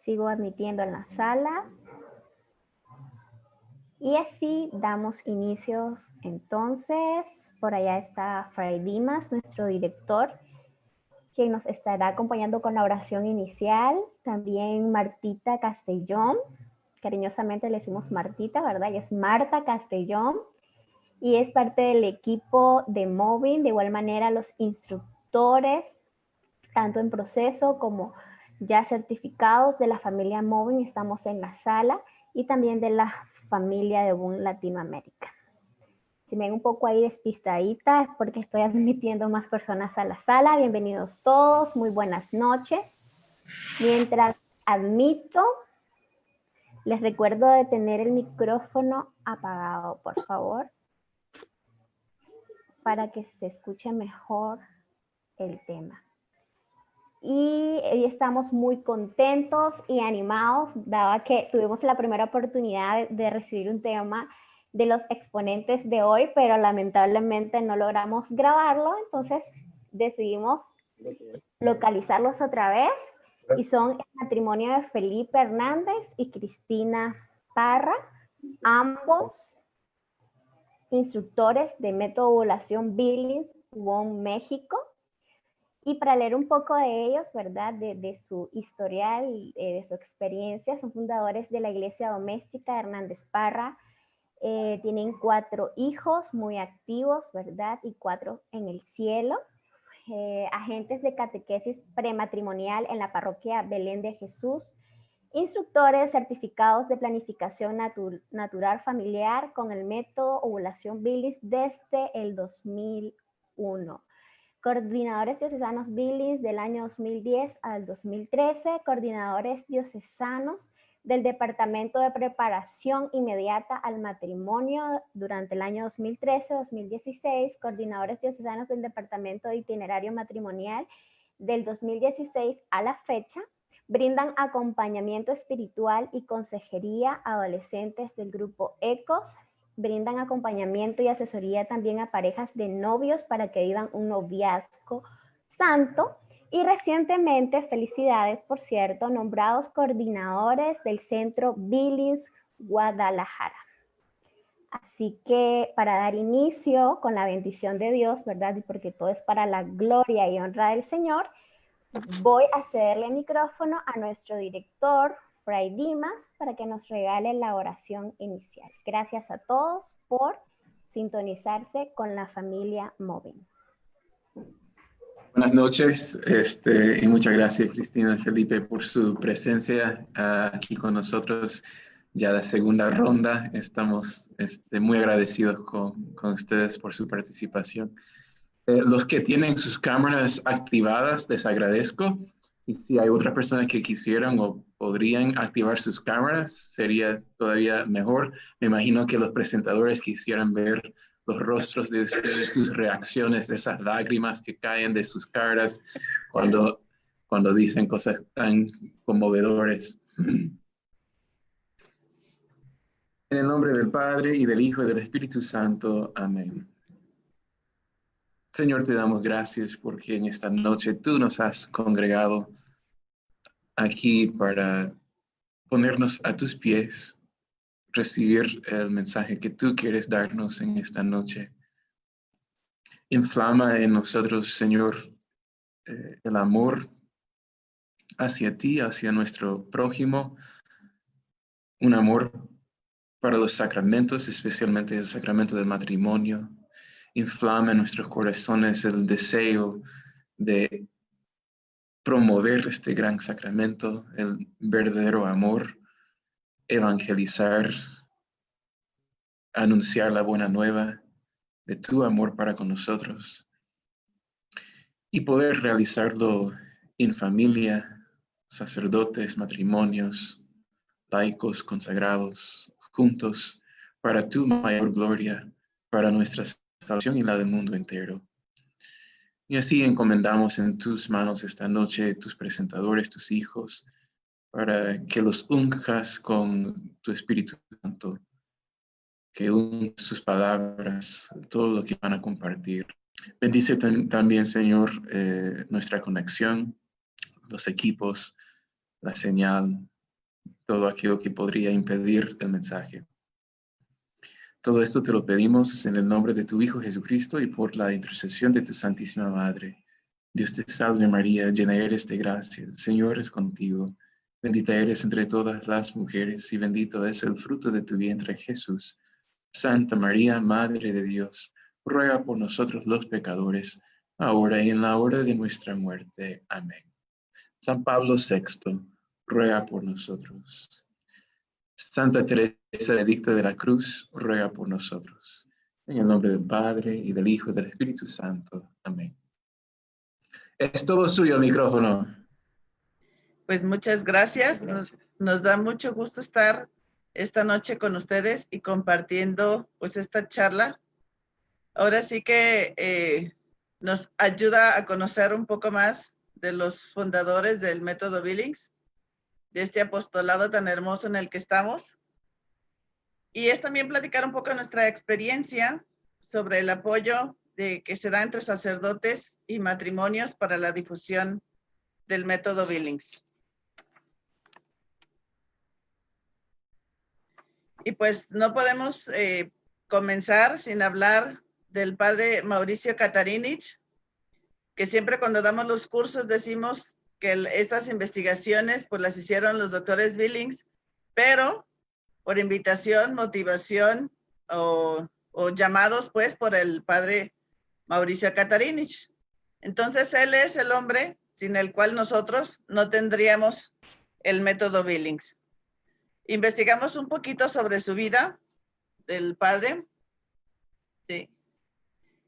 sigo admitiendo en la sala. Y así damos inicios. Entonces, por allá está Fray Dimas, nuestro director, quien nos estará acompañando con la oración inicial. También Martita Castellón, cariñosamente le decimos Martita, ¿verdad? Ella es Marta Castellón y es parte del equipo de Moving. De igual manera, los instructores, tanto en proceso como ya certificados de la familia Moving, estamos en la sala, y también de la familia de Boom Latinoamérica. Si me ven un poco ahí despistadita es porque estoy admitiendo más personas a la sala. Bienvenidos todos, muy buenas noches. Mientras admito, les recuerdo de tener el micrófono apagado, por favor, para que se escuche mejor el tema. Y hoy estamos muy contentos y animados, dado que tuvimos la primera oportunidad de recibir un tema de los exponentes de hoy, pero lamentablemente no logramos grabarlo, entonces decidimos localizarlos otra vez, y son el matrimonio de Felipe Hernández y Cristina Parra, ambos instructores de método ovulación Billings, WOM México. Y para leer un poco de ellos, ¿verdad? De su historial, de su experiencia, son fundadores de la Iglesia Doméstica Hernández Parra. Tienen 4 hijos muy activos, ¿verdad? Y 4 en el cielo. Agentes de catequesis prematrimonial en la parroquia Belén de Jesús. Instructores certificados de planificación natural familiar con el método ovulación Billings desde el 2001. Coordinadores diocesanos Billings del año 2010 al 2013, coordinadores diocesanos del Departamento de Preparación Inmediata al Matrimonio durante el año 2013-2016, coordinadores diocesanos del Departamento de Itinerario Matrimonial del 2016 a la fecha. Brindan acompañamiento espiritual y consejería a adolescentes del grupo ECOS. Brindan acompañamiento y asesoría también a parejas de novios para que vivan un noviazgo santo. Y recientemente, felicidades, por cierto, nombrados coordinadores del Centro Billings Guadalajara. Así que para dar inicio con la bendición de Dios, ¿verdad? Y porque todo es para la gloria y honra del Señor, voy a cederle el micrófono a nuestro director, Fray Dimas, para que nos regale la oración inicial. Gracias a todos por sintonizarse con la familia Moving. Buenas noches y muchas gracias, Cristina y Felipe, por su presencia aquí con nosotros. Ya la segunda ronda, estamos muy agradecidos con ustedes por su participación. Los que tienen sus cámaras activadas, les agradezco. Y si hay otras personas que quisieran o podrían activar sus cámaras, sería todavía mejor. Me imagino que los presentadores quisieran ver los rostros de ustedes, sus reacciones, esas lágrimas que caen de sus caras cuando dicen cosas tan conmovedores. En el nombre del Padre, y del Hijo, y del Espíritu Santo. Amén. Señor, te damos gracias porque en esta noche tú nos has congregado aquí para ponernos a tus pies, recibir el mensaje que tú quieres darnos en esta noche. Inflama en nosotros, Señor, el amor hacia ti, hacia nuestro prójimo, un amor para los sacramentos, especialmente el sacramento del matrimonio. Inflama en nuestros corazones el deseo de promover este gran sacramento, el verdadero amor, evangelizar, anunciar la buena nueva de tu amor para con nosotros y poder realizarlo en familia, sacerdotes, matrimonios, laicos, consagrados, juntos, para tu mayor gloria, para nuestra salvación y la del mundo entero. Y así encomendamos en tus manos esta noche tus presentadores, tus hijos, para que los unjas con tu Espíritu Santo, que unjas sus palabras, todo lo que van a compartir. Bendice también, Señor, nuestra conexión, los equipos, la señal, todo aquello que podría impedir el mensaje. Todo esto te lo pedimos en el nombre de tu Hijo Jesucristo y por la intercesión de tu Santísima Madre. Dios te salve María, llena eres de gracia, el Señor es contigo. Bendita eres entre todas las mujeres y bendito es el fruto de tu vientre Jesús. Santa María, Madre de Dios, ruega por nosotros los pecadores, ahora y en la hora de nuestra muerte. Amén. San Pablo VI, ruega por nosotros. Santa Teresa Benedicta de la Cruz, ruega por nosotros. En el nombre del Padre, y del Hijo, y del Espíritu Santo. Amén. Es todo suyo el micrófono. Pues muchas gracias. Nos da mucho gusto estar esta noche con ustedes y compartiendo pues esta charla. Ahora sí que nos ayuda a conocer un poco más de los fundadores del método Billings, de este apostolado tan hermoso en el que estamos. Y es también platicar un poco nuestra experiencia sobre el apoyo que se da entre sacerdotes y matrimonios para la difusión del método Billings. Y pues no podemos comenzar sin hablar del padre Mauricio Katarínich, que siempre cuando damos los cursos decimos que estas investigaciones pues las hicieron los doctores Billings, pero por invitación, motivación o llamados pues por el padre Mauricio Katarínich. Entonces él es el hombre sin el cual nosotros no tendríamos el método Billings. Investigamos un poquito sobre su vida del padre. Sí.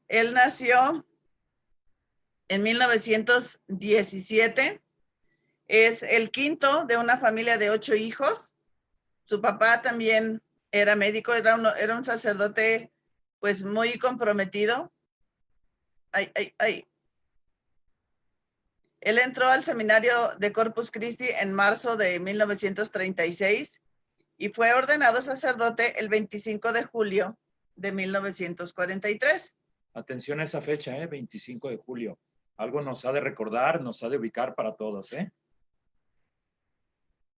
Él nació en 1917. Es el quinto de una familia de 8 hijos. Su papá también era médico, era un sacerdote pues muy comprometido. Él entró al seminario de Corpus Christi en marzo de 1936 y fue ordenado sacerdote el 25 de julio de 1943. Atención a esa fecha, 25 de julio. Algo nos ha de recordar, nos ha de ubicar para todos,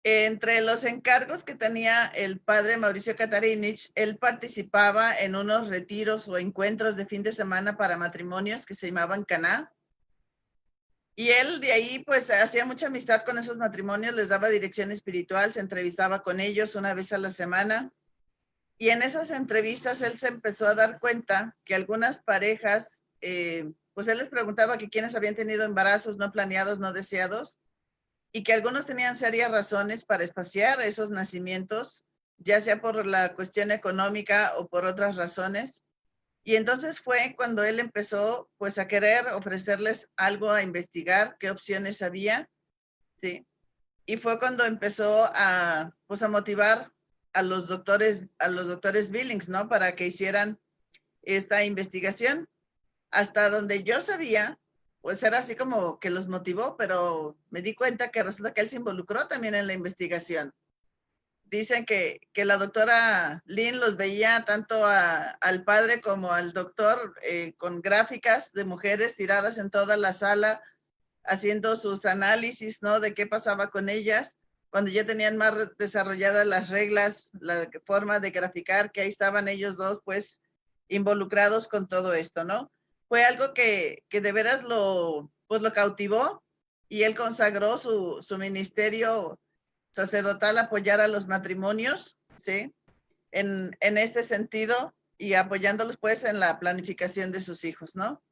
Entre los encargos que tenía el padre Mauricio Katarínich, él participaba en unos retiros o encuentros de fin de semana para matrimonios que se llamaban Caná. Y él de ahí pues hacía mucha amistad con esos matrimonios, les daba dirección espiritual, se entrevistaba con ellos una vez a la semana. Y en esas entrevistas él se empezó a dar cuenta que algunas parejas, pues él les preguntaba que quiénes habían tenido embarazos no planeados, no deseados, y que algunos tenían serias razones para espaciar esos nacimientos, ya sea por la cuestión económica o por otras razones. Y entonces fue cuando él empezó pues a querer ofrecerles algo a investigar, qué opciones había, ¿sí? Y fue cuando empezó a motivar a los doctores Billings, ¿no? Para que hicieran esta investigación. Hasta donde yo sabía, pues era así como que los motivó, pero me di cuenta que resulta que él se involucró también en la investigación. Dicen que la doctora Lynn los veía tanto al padre como al doctor con gráficas de mujeres tiradas en toda la sala, haciendo sus análisis, ¿no? De qué pasaba con ellas, cuando ya tenían más desarrolladas las reglas, la forma de graficar, que ahí estaban ellos dos, pues, involucrados con todo esto, ¿no? Fue algo que de veras lo cautivó y él consagró su ministerio sacerdotal a apoyar a los matrimonios, ¿sí? En este sentido y apoyándolos, pues, en la planificación de sus hijos, ¿no?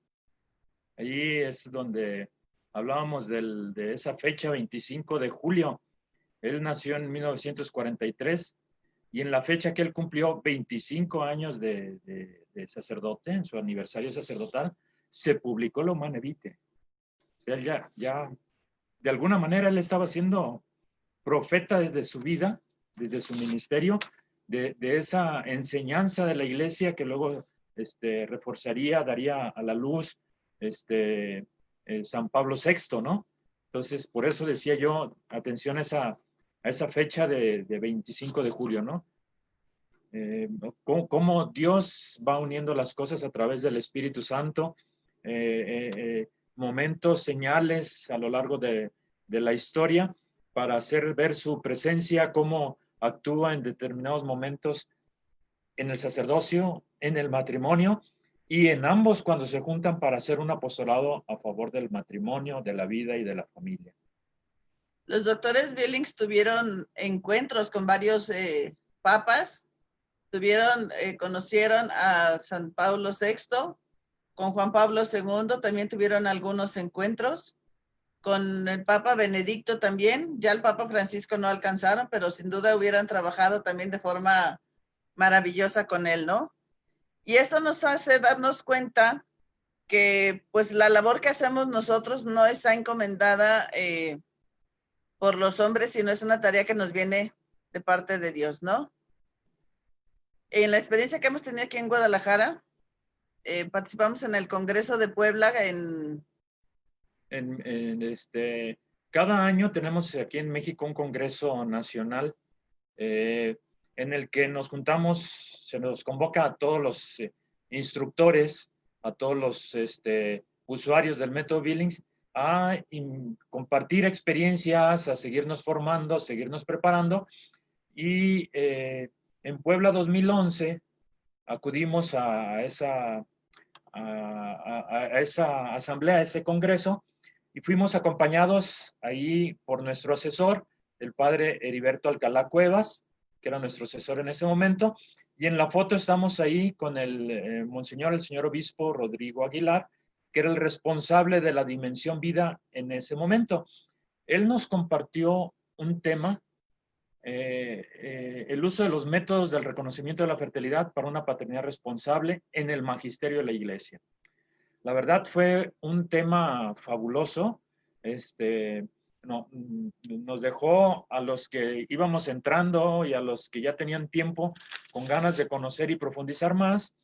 Allí es donde hablábamos de esa fecha, 25 de julio. Él nació en 1943 y en la fecha que él cumplió 25 años de sacerdote, en su aniversario sacerdotal, se publicó la Humane Vitae. O sea, ya de alguna manera él estaba siendo profeta desde su vida, desde su ministerio, de esa enseñanza de la iglesia que luego reforzaría, daría a la luz San Pablo VI, ¿no? Entonces, por eso decía yo, atención a esa fecha de 25 de julio, ¿no? Cómo Dios va uniendo las cosas a través del Espíritu Santo, momentos, señales a lo largo de la historia, para hacer ver su presencia, cómo actúa en determinados momentos en el sacerdocio, en el matrimonio y en ambos cuando se juntan para hacer un apostolado a favor del matrimonio, de la vida y de la familia. Los doctores Billings tuvieron encuentros con varios papas, conocieron a San Pablo VI, con Juan Pablo II también tuvieron algunos encuentros, con el Papa Benedicto también, ya el Papa Francisco no alcanzaron, pero sin duda hubieran trabajado también de forma maravillosa con él, ¿no? Y esto nos hace darnos cuenta que pues la labor que hacemos nosotros no está encomendada por los hombres, sino es una tarea que nos viene de parte de Dios, ¿no? En la experiencia que hemos tenido aquí en Guadalajara, participamos en el Congreso de Puebla cada año tenemos aquí en México un Congreso Nacional en el que nos juntamos, se nos convoca a todos los instructores, a todos los usuarios del método Billings a compartir experiencias, a seguirnos formando, a seguirnos preparando. Y en Puebla 2011 acudimos a esa asamblea, a ese congreso, y fuimos acompañados ahí por nuestro asesor, el padre Heriberto Alcalá Cuevas, que era nuestro asesor en ese momento, y en la foto estamos ahí con el monseñor, el señor obispo Rodrigo Aguilar, que era el responsable de la dimensión vida en ese momento. Él nos compartió un tema, el uso de los métodos del reconocimiento de la fertilidad para una paternidad responsable en el magisterio de la Iglesia. La verdad fue un tema fabuloso. Nos dejó a los que íbamos entrando y a los que ya tenían tiempo con ganas de conocer y profundizar más.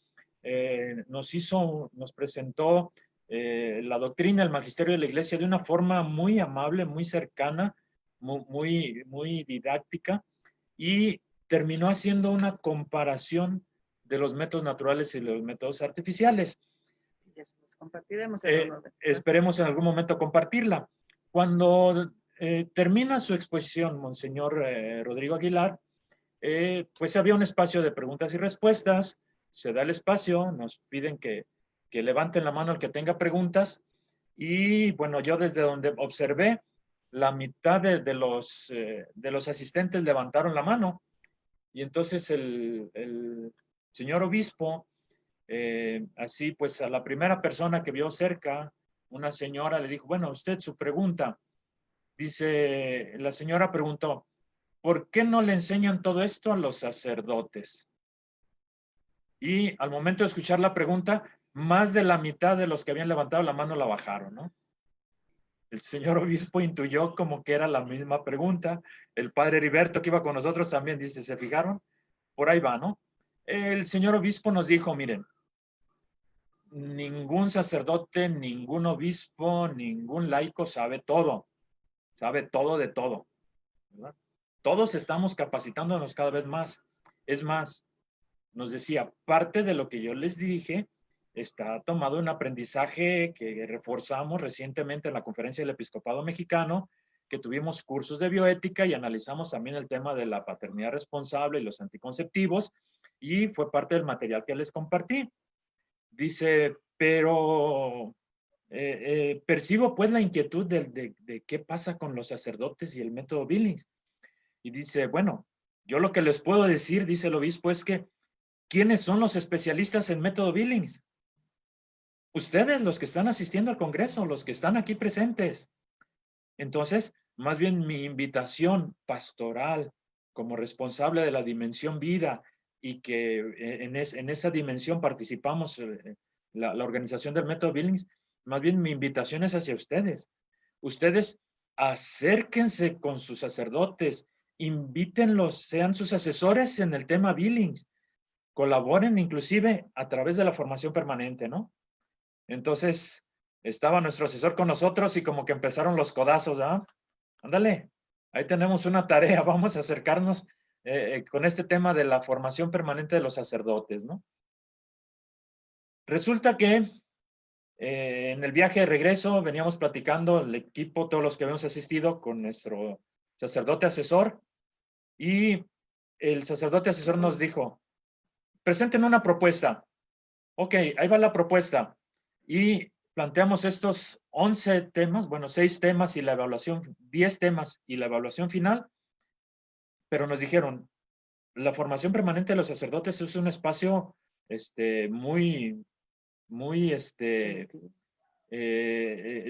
Nos presentó la doctrina, el magisterio de la Iglesia de una forma muy amable, muy cercana, muy didáctica, y terminó haciendo una comparación de los métodos naturales y los métodos artificiales. Compartiremos esperemos en algún momento compartirla. Cuando termina su exposición, Monseñor Rodrigo Aguilar, pues había un espacio de preguntas y respuestas, se da el espacio, nos piden que levanten la mano el que tenga preguntas, y bueno, yo desde donde observé, la mitad de los asistentes levantaron la mano, y entonces el señor obispo, así pues a la primera persona que vio cerca, una señora, le dijo, bueno, usted su pregunta. Dice, la señora preguntó, ¿por qué no le enseñan todo esto a los sacerdotes? Y al momento de escuchar la pregunta, más de la mitad de los que habían levantado la mano la bajaron, ¿no? El señor obispo intuyó como que era la misma pregunta. El padre Heriberto, que iba con nosotros, también dice, ¿se fijaron? Por ahí va, ¿no? El señor obispo nos dijo, miren, ningún sacerdote, ningún obispo, ningún laico sabe todo de todo, ¿verdad? Todos estamos capacitándonos cada vez más. Es más, nos decía, parte de lo que yo les dije está tomado un aprendizaje que reforzamos recientemente en la Conferencia del Episcopado Mexicano, que tuvimos cursos de bioética y analizamos también el tema de la paternidad responsable y los anticonceptivos, y fue parte del material que les compartí. Dice, pero percibo pues la inquietud de qué pasa con los sacerdotes y el método Billings. Y dice, bueno, yo lo que les puedo decir, dice el obispo, es que ¿quiénes son los especialistas en método Billings? Ustedes, los que están asistiendo al Congreso, los que están aquí presentes. Entonces, más bien mi invitación pastoral como responsable de la dimensión vida, y que en esa dimensión participamos la organización del método Billings, más bien mi invitación es hacia ustedes. Ustedes acérquense con sus sacerdotes, invítenlos, sean sus asesores en el tema Billings, colaboren inclusive a través de la formación permanente, ¿no? Entonces, estaba nuestro asesor con nosotros y como que empezaron los codazos, ¿no? Ándale, ahí tenemos una tarea, vamos a acercarnos con este tema de la formación permanente de los sacerdotes, ¿no? Resulta que en el viaje de regreso veníamos platicando el equipo, todos los que habíamos asistido, con nuestro sacerdote asesor, y el sacerdote asesor nos dijo, presenten una propuesta. Ok, ahí va la propuesta. Y planteamos estos 11 temas, bueno, 6 temas y la evaluación, 10 temas y la evaluación final, pero nos dijeron, la formación permanente de los sacerdotes es un espacio muy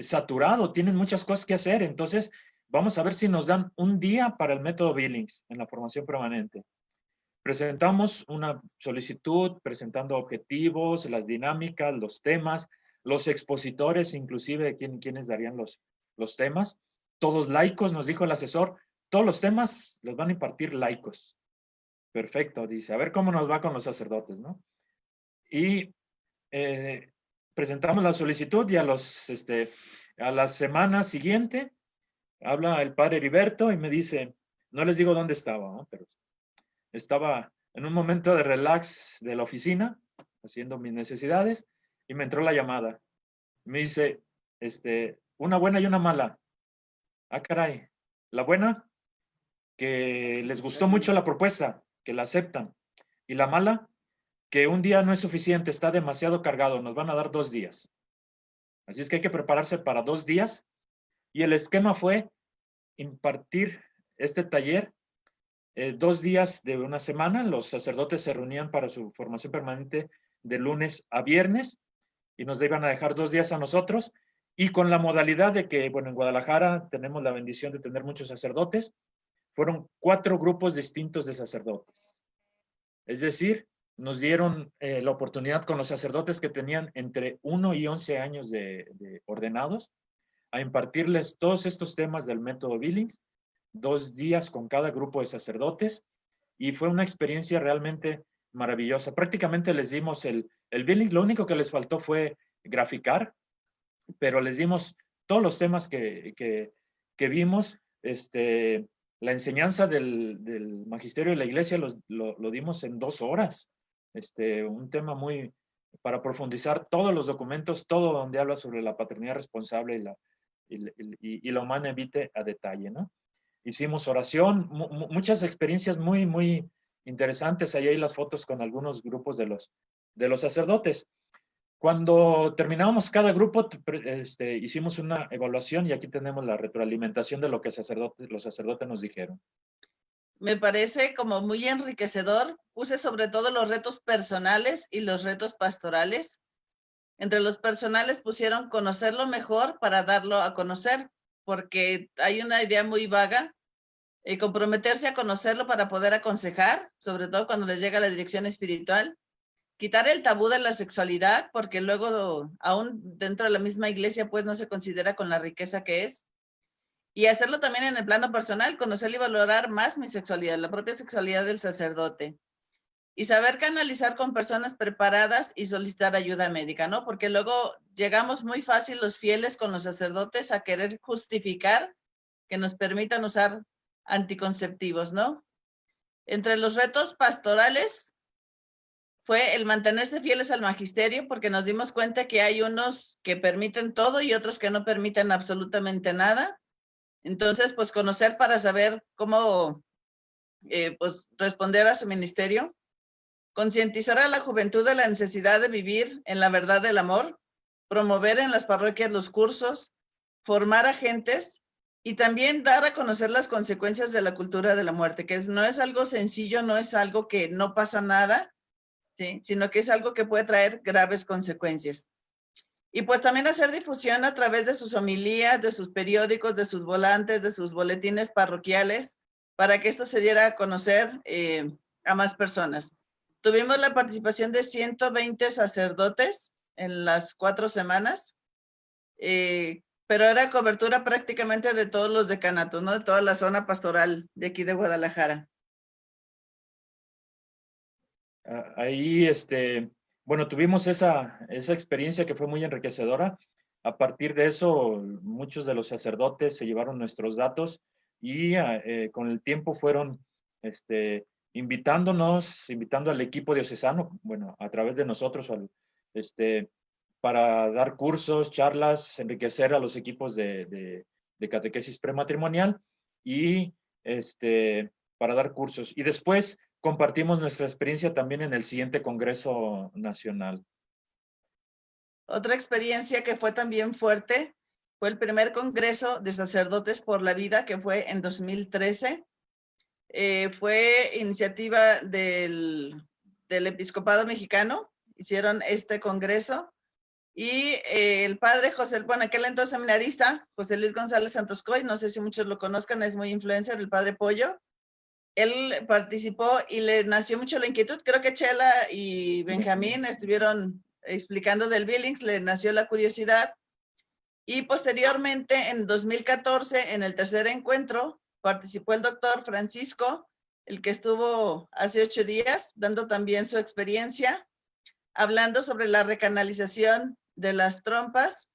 saturado, tienen muchas cosas que hacer, entonces vamos a ver si nos dan un día para el método Billings en la formación permanente. Presentamos una solicitud presentando objetivos, las dinámicas, los temas, los expositores, inclusive quienes darían los temas. Todos laicos, nos dijo el asesor, todos los temas los van a impartir laicos. Perfecto, dice, a ver cómo nos va con los sacerdotes, ¿no? Y presentamos la solicitud y a la semana siguiente habla el padre Heriberto y me dice, no les digo dónde estaba, ¿no? Pero estaba en un momento de relax de la oficina, haciendo mis necesidades, y me entró la llamada. Me dice, una buena y una mala. Ah, caray. La buena, que les gustó mucho la propuesta, que la aceptan. Y la mala, que un día no es suficiente, está demasiado cargado, nos van a dar 2 días. Así es que hay que prepararse para 2 días. Y el esquema fue impartir este taller 2 días de una semana. Los sacerdotes se reunían para su formación permanente de lunes a viernes y nos iban a dejar 2 días a nosotros, y con la modalidad de que, bueno, en Guadalajara tenemos la bendición de tener muchos sacerdotes. Fueron 4 grupos distintos de sacerdotes. Es decir, nos dieron la oportunidad con los sacerdotes que tenían entre 1 y 11 años de ordenados a impartirles todos estos temas del método Billings, 2 días con cada grupo de sacerdotes, y fue una experiencia realmente maravillosa. Prácticamente les dimos el Billings, lo único que les faltó fue graficar, pero les dimos todos los temas que vimos. La enseñanza del magisterio de la iglesia lo dimos en 2 horas. Un tema muy, para profundizar todos los documentos, todo donde habla sobre la paternidad responsable y la humana vitae a detalle, ¿no? Hicimos oración, muchas experiencias muy, muy interesantes. Ahí hay las fotos con algunos grupos de los sacerdotes. Cuando terminamos cada grupo, hicimos una evaluación y aquí tenemos la retroalimentación de lo que los sacerdotes nos dijeron. Me parece como muy enriquecedor. Puse sobre todo los retos personales y los retos pastorales. Entre los personales pusieron conocerlo mejor para darlo a conocer, porque hay una idea muy vaga, comprometerse a conocerlo para poder aconsejar, sobre todo cuando les llega la dirección espiritual. Quitar el tabú de la sexualidad, porque luego aún dentro de la misma iglesia pues no se considera con la riqueza que es. Y hacerlo también en el plano personal, conocer y valorar más mi sexualidad, la propia sexualidad del sacerdote. Y saber canalizar con personas preparadas y solicitar ayuda médica, ¿no? Porque luego llegamos muy fácil los fieles con los sacerdotes a querer justificar que nos permitan usar anticonceptivos, ¿no? Entre los retos pastorales fue el mantenerse fieles al magisterio, porque nos dimos cuenta que hay unos que permiten todo y otros que no permiten absolutamente nada. Entonces, pues conocer para saber cómo pues, responder a su ministerio. Concientizar a la juventud de la necesidad de vivir en la verdad del amor, promover en las parroquias los cursos, formar agentes y también dar a conocer las consecuencias de la cultura de la muerte, que no es algo sencillo, no es algo que no pasa nada, ¿sí? Sino que es algo que puede traer graves consecuencias. Y pues también hacer difusión a través de sus homilías, de sus periódicos, de sus volantes, de sus boletines parroquiales, para que esto se diera a conocer a más personas. Tuvimos la participación de 120 sacerdotes en las 4 semanas, pero era cobertura prácticamente de todos los decanatos, ¿no? De toda la zona pastoral de aquí de Guadalajara. Ahí, bueno, tuvimos esa experiencia que fue muy enriquecedora. A partir de eso, muchos de los sacerdotes se llevaron nuestros datos y con el tiempo fueron invitando al equipo diocesano, bueno, a través de nosotros, para dar cursos, charlas, enriquecer a los equipos de catequesis prematrimonial, y para dar cursos. Y después compartimos nuestra experiencia también en el siguiente Congreso Nacional. Otra experiencia que fue también fuerte fue el primer Congreso de Sacerdotes por la Vida, que fue en 2013. Fue iniciativa del Episcopado Mexicano, hicieron este congreso, y el padre José, bueno, aquel entonces seminarista, José Luis González Santoscoy, no sé si muchos lo conozcan, es muy influencer, el padre Pollo. Él participó y le nació mucho la inquietud. Creo que Chela y Benjamín estuvieron explicando del Billings, le nació la curiosidad. Y posteriormente, en 2014, en el tercer encuentro, participó el doctor Francisco, el que estuvo hace 8 días, dando también su experiencia, hablando sobre la recanalización de las trompas.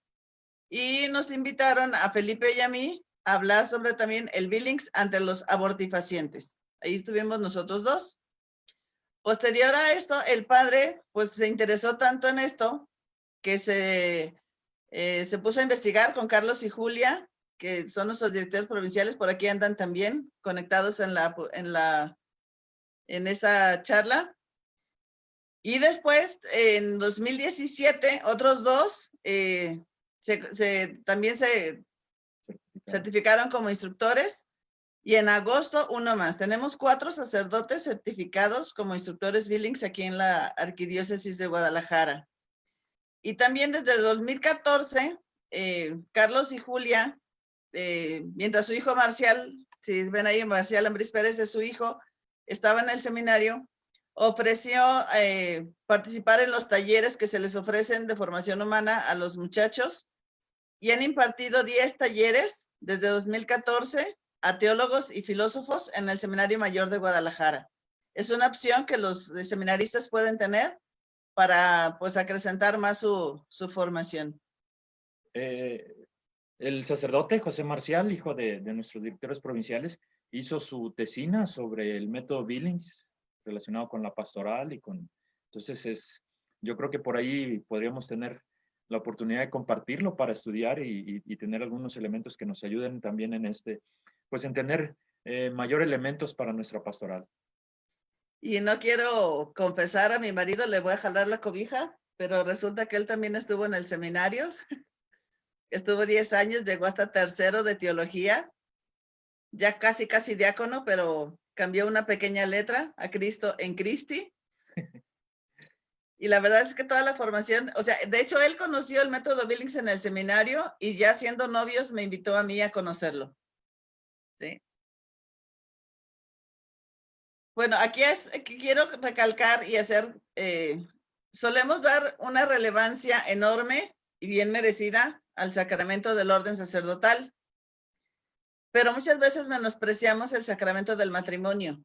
Y nos invitaron a Felipe y a mí a hablar sobre también el Billings ante los abortifacientes. Ahí estuvimos nosotros dos. Posterior a esto, el padre pues se interesó tanto en esto que se puso a investigar con Carlos y Julia, que son nuestros directores provinciales, por aquí andan también conectados en esta charla. Y después, en 2017, otros dos también se certificaron como instructores. Y en agosto, uno más. Tenemos 4 sacerdotes certificados como instructores Billings aquí en la Arquidiócesis de Guadalajara. Y también desde el 2014, Carlos y Julia, mientras su hijo Marcial, si ven ahí, Marcial Ambrís Pérez es su hijo, estaba en el seminario, ofreció participar en los talleres que se les ofrecen de formación humana a los muchachos, y han impartido 10 talleres desde 2014 a teólogos y filósofos en el Seminario Mayor de Guadalajara. Es una opción que los seminaristas pueden tener para pues acrecentar más su formación. El sacerdote José Marcial, hijo de nuestros directores provinciales, hizo su tesina sobre el método Billings relacionado con la pastoral entonces yo creo que por ahí podríamos tener la oportunidad de compartirlo para estudiar y tener algunos elementos que nos ayuden también en pues en tener mayor elementos para nuestra pastoral. Y no quiero confesar a mi marido, le voy a jalar la cobija, pero resulta que él también estuvo en el seminario. Estuvo 10 años, llegó hasta tercero de teología, ya casi diácono, pero cambió una pequeña letra a Cristo en Christi. Y la verdad es que toda la formación, o sea, de hecho él conoció el método Billings en el seminario y ya siendo novios me invitó a mí a conocerlo. ¿Sí? Bueno, aquí quiero recalcar y hacer, solemos dar una relevancia enorme y bien merecida al sacramento del orden sacerdotal, pero muchas veces menospreciamos el sacramento del matrimonio.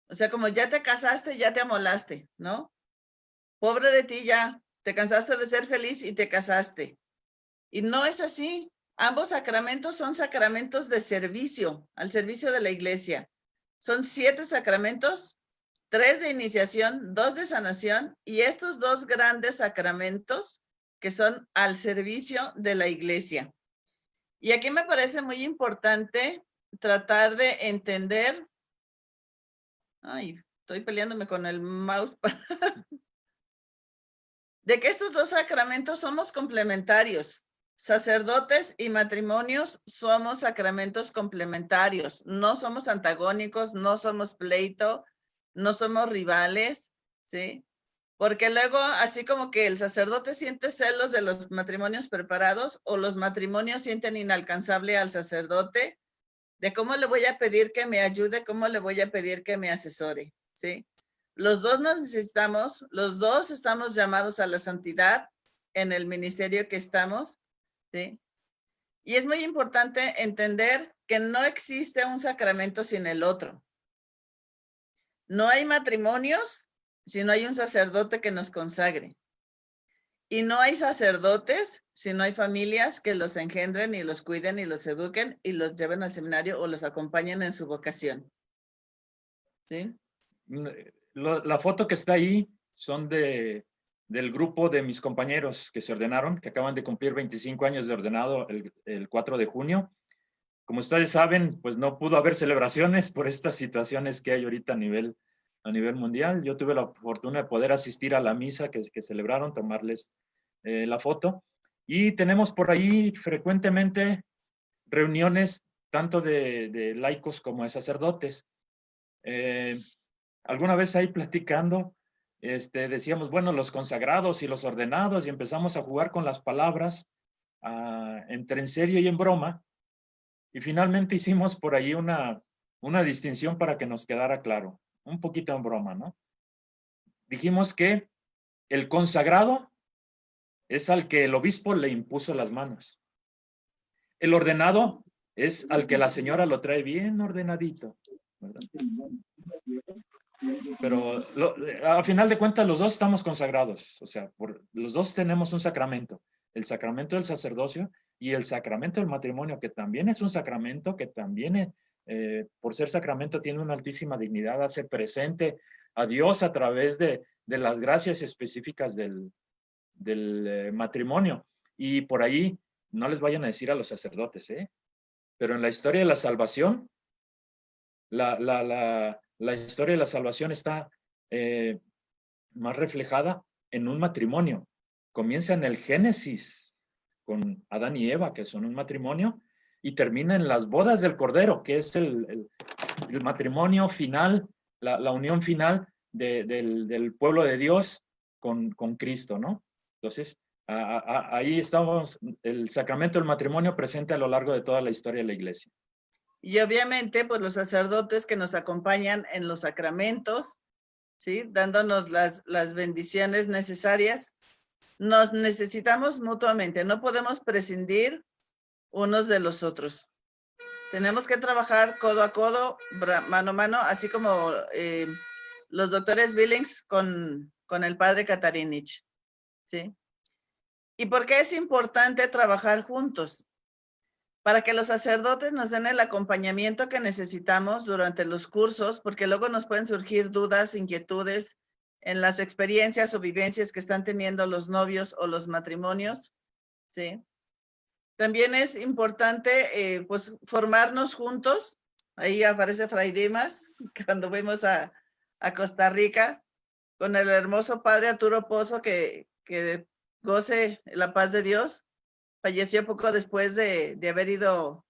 O sea, como ya te casaste, ya te amolaste, ¿no? Pobre de ti, ya te cansaste de ser feliz y te casaste. Y no es así. Ambos sacramentos son sacramentos de servicio, al servicio de la iglesia. Son 7 sacramentos, 3 de iniciación, 2 de sanación, y estos 2 grandes sacramentos que son al servicio de la iglesia. Y aquí me parece muy importante tratar de entender. Ay, estoy peleándome con el mouse. De que estos 2 sacramentos somos complementarios. Sacerdotes y matrimonios somos sacramentos complementarios. No somos antagónicos, no somos pleito, no somos rivales, ¿sí? Porque luego, así como que el sacerdote siente celos de los matrimonios preparados, o los matrimonios sienten inalcanzable al sacerdote, de cómo le voy a pedir que me ayude, cómo le voy a pedir que me asesore, ¿sí? Los dos nos necesitamos, los dos estamos llamados a la santidad en el ministerio que estamos, ¿sí? Y es muy importante entender que no existe un sacramento sin el otro. No hay matrimonios si no hay un sacerdote que nos consagre. Y no hay sacerdotes si no hay familias que los engendren y los cuiden y los eduquen y los lleven al seminario o los acompañen en su vocación. ¿Sí? La foto que está ahí son del grupo de mis compañeros que se ordenaron, que acaban de cumplir 25 años de ordenado el 4 de junio. como ustedes saben, pues no pudo haber celebraciones por estas situaciones que hay ahorita a nivel mundial. Yo tuve la fortuna de poder asistir a la misa que celebraron, tomarles la foto. Y tenemos por ahí frecuentemente reuniones tanto de laicos como de sacerdotes. Alguna vez ahí platicando, decíamos, bueno, los consagrados y los ordenados, y empezamos a jugar con las palabras, entre en serio y en broma, y finalmente hicimos por ahí una distinción para que nos quedara claro, un poquito en broma, ¿no? Dijimos que el consagrado es al que el obispo le impuso las manos. El ordenado es al que la señora lo trae bien ordenadito, ¿verdad? Pero a final de cuentas los dos estamos consagrados, o sea, los dos tenemos un sacramento, el sacramento del sacerdocio y el sacramento del matrimonio, que también es un sacramento, que también por ser sacramento tiene una altísima dignidad, hace presente a Dios a través de las gracias específicas del matrimonio. Y por ahí no les vayan a decir a los sacerdotes, pero en la historia de la salvación, la historia de la salvación está más reflejada en un matrimonio. Comienza en el Génesis con Adán y Eva, que son un matrimonio, y termina en las bodas del Cordero, que es el matrimonio final, la unión final del pueblo de Dios con Cristo, ¿no? Entonces, ahí estamos, el sacramento del matrimonio presente a lo largo de toda la historia de la Iglesia. Y obviamente, pues los sacerdotes que nos acompañan en los sacramentos, ¿sí? Dándonos las bendiciones necesarias. Nos necesitamos mutuamente, no podemos prescindir unos de los otros. Tenemos que trabajar codo a codo, mano a mano, así como los doctores Billings con el padre Katarinich, ¿sí? ¿Y por qué es importante trabajar juntos? Para que los sacerdotes nos den el acompañamiento que necesitamos durante los cursos, porque luego nos pueden surgir dudas, inquietudes en las experiencias o vivencias que están teniendo los novios o los matrimonios, ¿sí? También es importante, pues, formarnos juntos. Ahí aparece Fray Dimas, cuando fuimos a Costa Rica, con el hermoso padre Arturo Pozo, que goce la paz de Dios. Falleció poco después de haber ido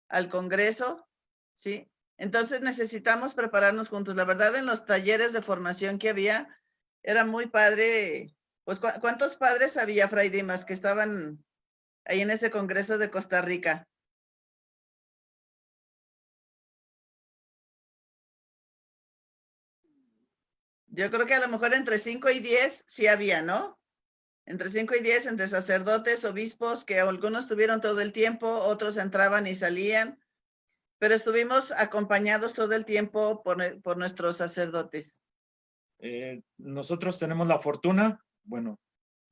al Congreso, ¿sí? Entonces necesitamos prepararnos juntos. La verdad, en los talleres de formación que había, era muy padre. Pues, ¿cuántos padres había, Fray Dimas, que estaban ahí en ese Congreso de Costa Rica? Yo creo que a lo mejor entre 5 y 10 sí había, ¿no? Entre 5 y 10, entre sacerdotes, obispos, que algunos estuvieron todo el tiempo, otros entraban y salían, pero estuvimos acompañados todo el tiempo por nuestros sacerdotes. Nosotros tenemos la fortuna, bueno,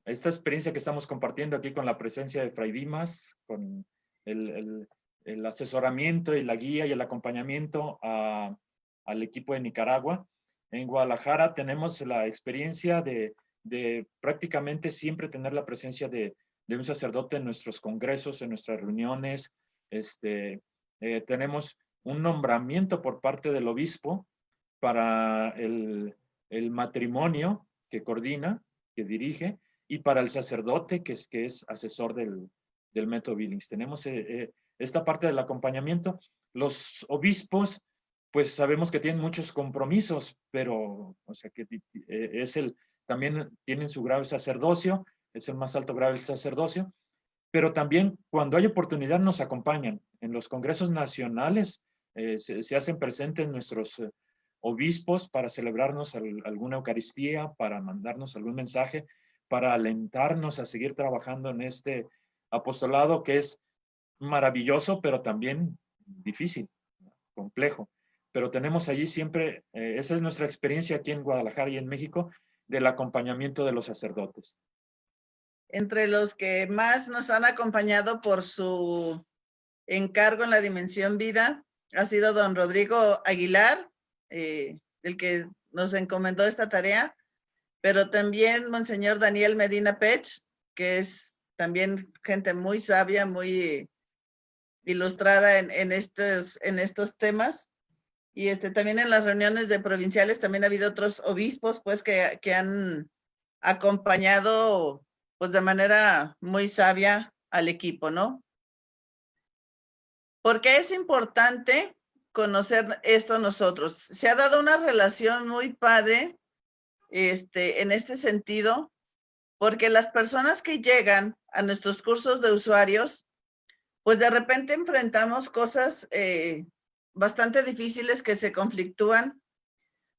esta experiencia que estamos compartiendo aquí con la presencia de Fray Dimas, con el asesoramiento y la guía y el acompañamiento al equipo de Nicaragua. En Guadalajara tenemos la experiencia de prácticamente siempre tener la presencia de un sacerdote en nuestros congresos, en nuestras reuniones. Tenemos un nombramiento por parte del obispo para el matrimonio que coordina, que dirige, y para el sacerdote que es asesor del método Billings. Tenemos esta parte del acompañamiento. Los obispos, pues sabemos que tienen muchos compromisos, pero, o sea, que también tienen su grado de sacerdocio, es el más alto grado del sacerdocio, pero también cuando hay oportunidad nos acompañan. En los congresos nacionales se hacen presentes nuestros obispos para celebrarnos alguna Eucaristía, para mandarnos algún mensaje, para alentarnos a seguir trabajando en este apostolado que es maravilloso, pero también difícil, complejo. Pero tenemos allí siempre, esa es nuestra experiencia aquí en Guadalajara y en México, del acompañamiento de los sacerdotes. Entre los que más nos han acompañado por su encargo en la dimensión vida ha sido don Rodrigo Aguilar, el que nos encomendó esta tarea, pero también Monseñor Daniel Medina Pech, que es también gente muy sabia, muy ilustrada en estos temas. Y también en las reuniones de provinciales también ha habido otros obispos, pues, que han acompañado, pues, de manera muy sabia al equipo, ¿no? ¿Por qué es importante conocer esto nosotros? Se ha dado una relación muy padre, en este sentido, porque las personas que llegan a nuestros cursos de usuarios, pues de repente enfrentamos cosas bastante difíciles que se conflictúan.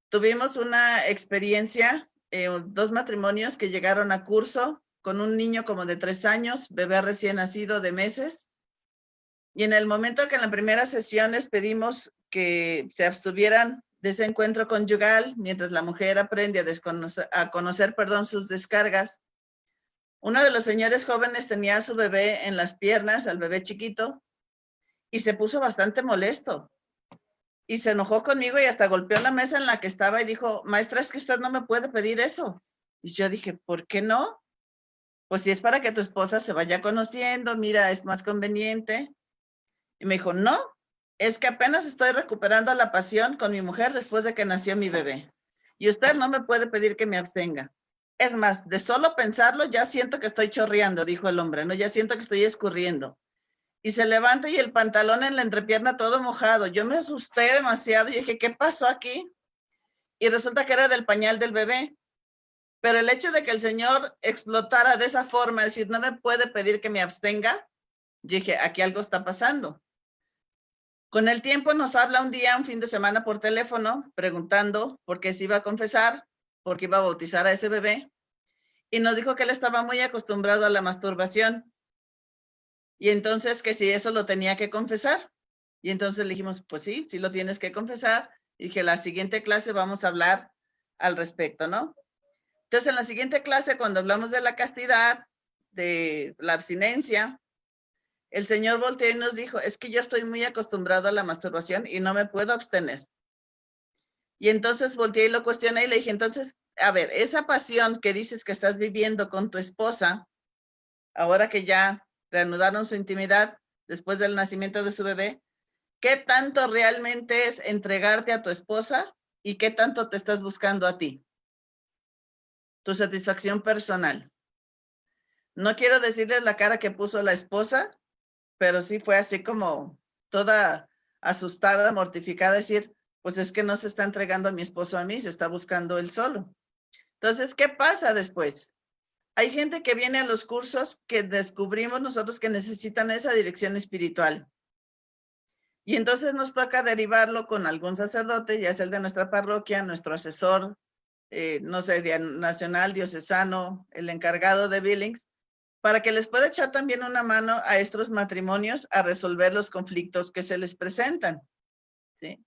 Tuvimos una experiencia, 2 matrimonios que llegaron a curso con un niño como de 3 años, bebé recién nacido de meses. Y en el momento que en la primera sesión les pedimos que se abstuvieran de ese encuentro conyugal, mientras la mujer aprende a conocer sus descargas, uno de los señores jóvenes tenía a su bebé en las piernas, al bebé chiquito, y se puso bastante molesto. Y se enojó conmigo y hasta golpeó la mesa en la que estaba y dijo, maestra, es que usted no me puede pedir eso. Y yo dije, ¿por qué no? Pues si es para que tu esposa se vaya conociendo, mira, es más conveniente. Y me dijo, no, es que apenas estoy recuperando la pasión con mi mujer después de que nació mi bebé. Y usted no me puede pedir que me abstenga. Es más, de solo pensarlo ya siento que estoy chorreando, dijo el hombre, ¿no? Ya siento que estoy escurriendo. Y se levanta y el pantalón en la entrepierna todo mojado. Yo me asusté demasiado y dije, ¿qué pasó aquí? Y resulta que era del pañal del bebé. Pero el hecho de que el señor explotara de esa forma, decir, no me puede pedir que me abstenga, dije, aquí algo está pasando. Con el tiempo nos habla un fin de semana por teléfono, preguntando por qué se iba a confesar, por qué iba a bautizar a ese bebé. Y nos dijo que él estaba muy acostumbrado a la masturbación. Y entonces que si eso lo tenía que confesar. Y entonces le dijimos, pues sí, sí lo tienes que confesar. Y dije, la siguiente clase vamos a hablar al respecto, ¿no? Entonces en la siguiente clase, cuando hablamos de la castidad, de la abstinencia, el Señor volteó y nos dijo, es que yo estoy muy acostumbrado a la masturbación y no me puedo abstener. Y entonces volteé y lo cuestioné y le dije, entonces, a ver, esa pasión que dices que estás viviendo con tu esposa, ahora que ya reanudaron su intimidad después del nacimiento de su bebé, ¿qué tanto realmente es entregarte a tu esposa y qué tanto te estás buscando a ti? Tu satisfacción personal. No quiero decirles la cara que puso la esposa, pero sí fue así como toda asustada, mortificada, decir, pues es que no se está entregando a mi esposo a mí, se está buscando él solo. Entonces, ¿qué pasa después? Hay gente que viene a los cursos que descubrimos nosotros que necesitan esa dirección espiritual. Y entonces nos toca derivarlo con algún sacerdote, ya sea el de nuestra parroquia, nuestro asesor, no sé, nacional, diocesano, el encargado de Billings, para que les pueda echar también una mano a estos matrimonios a resolver los conflictos que se les presentan, ¿sí?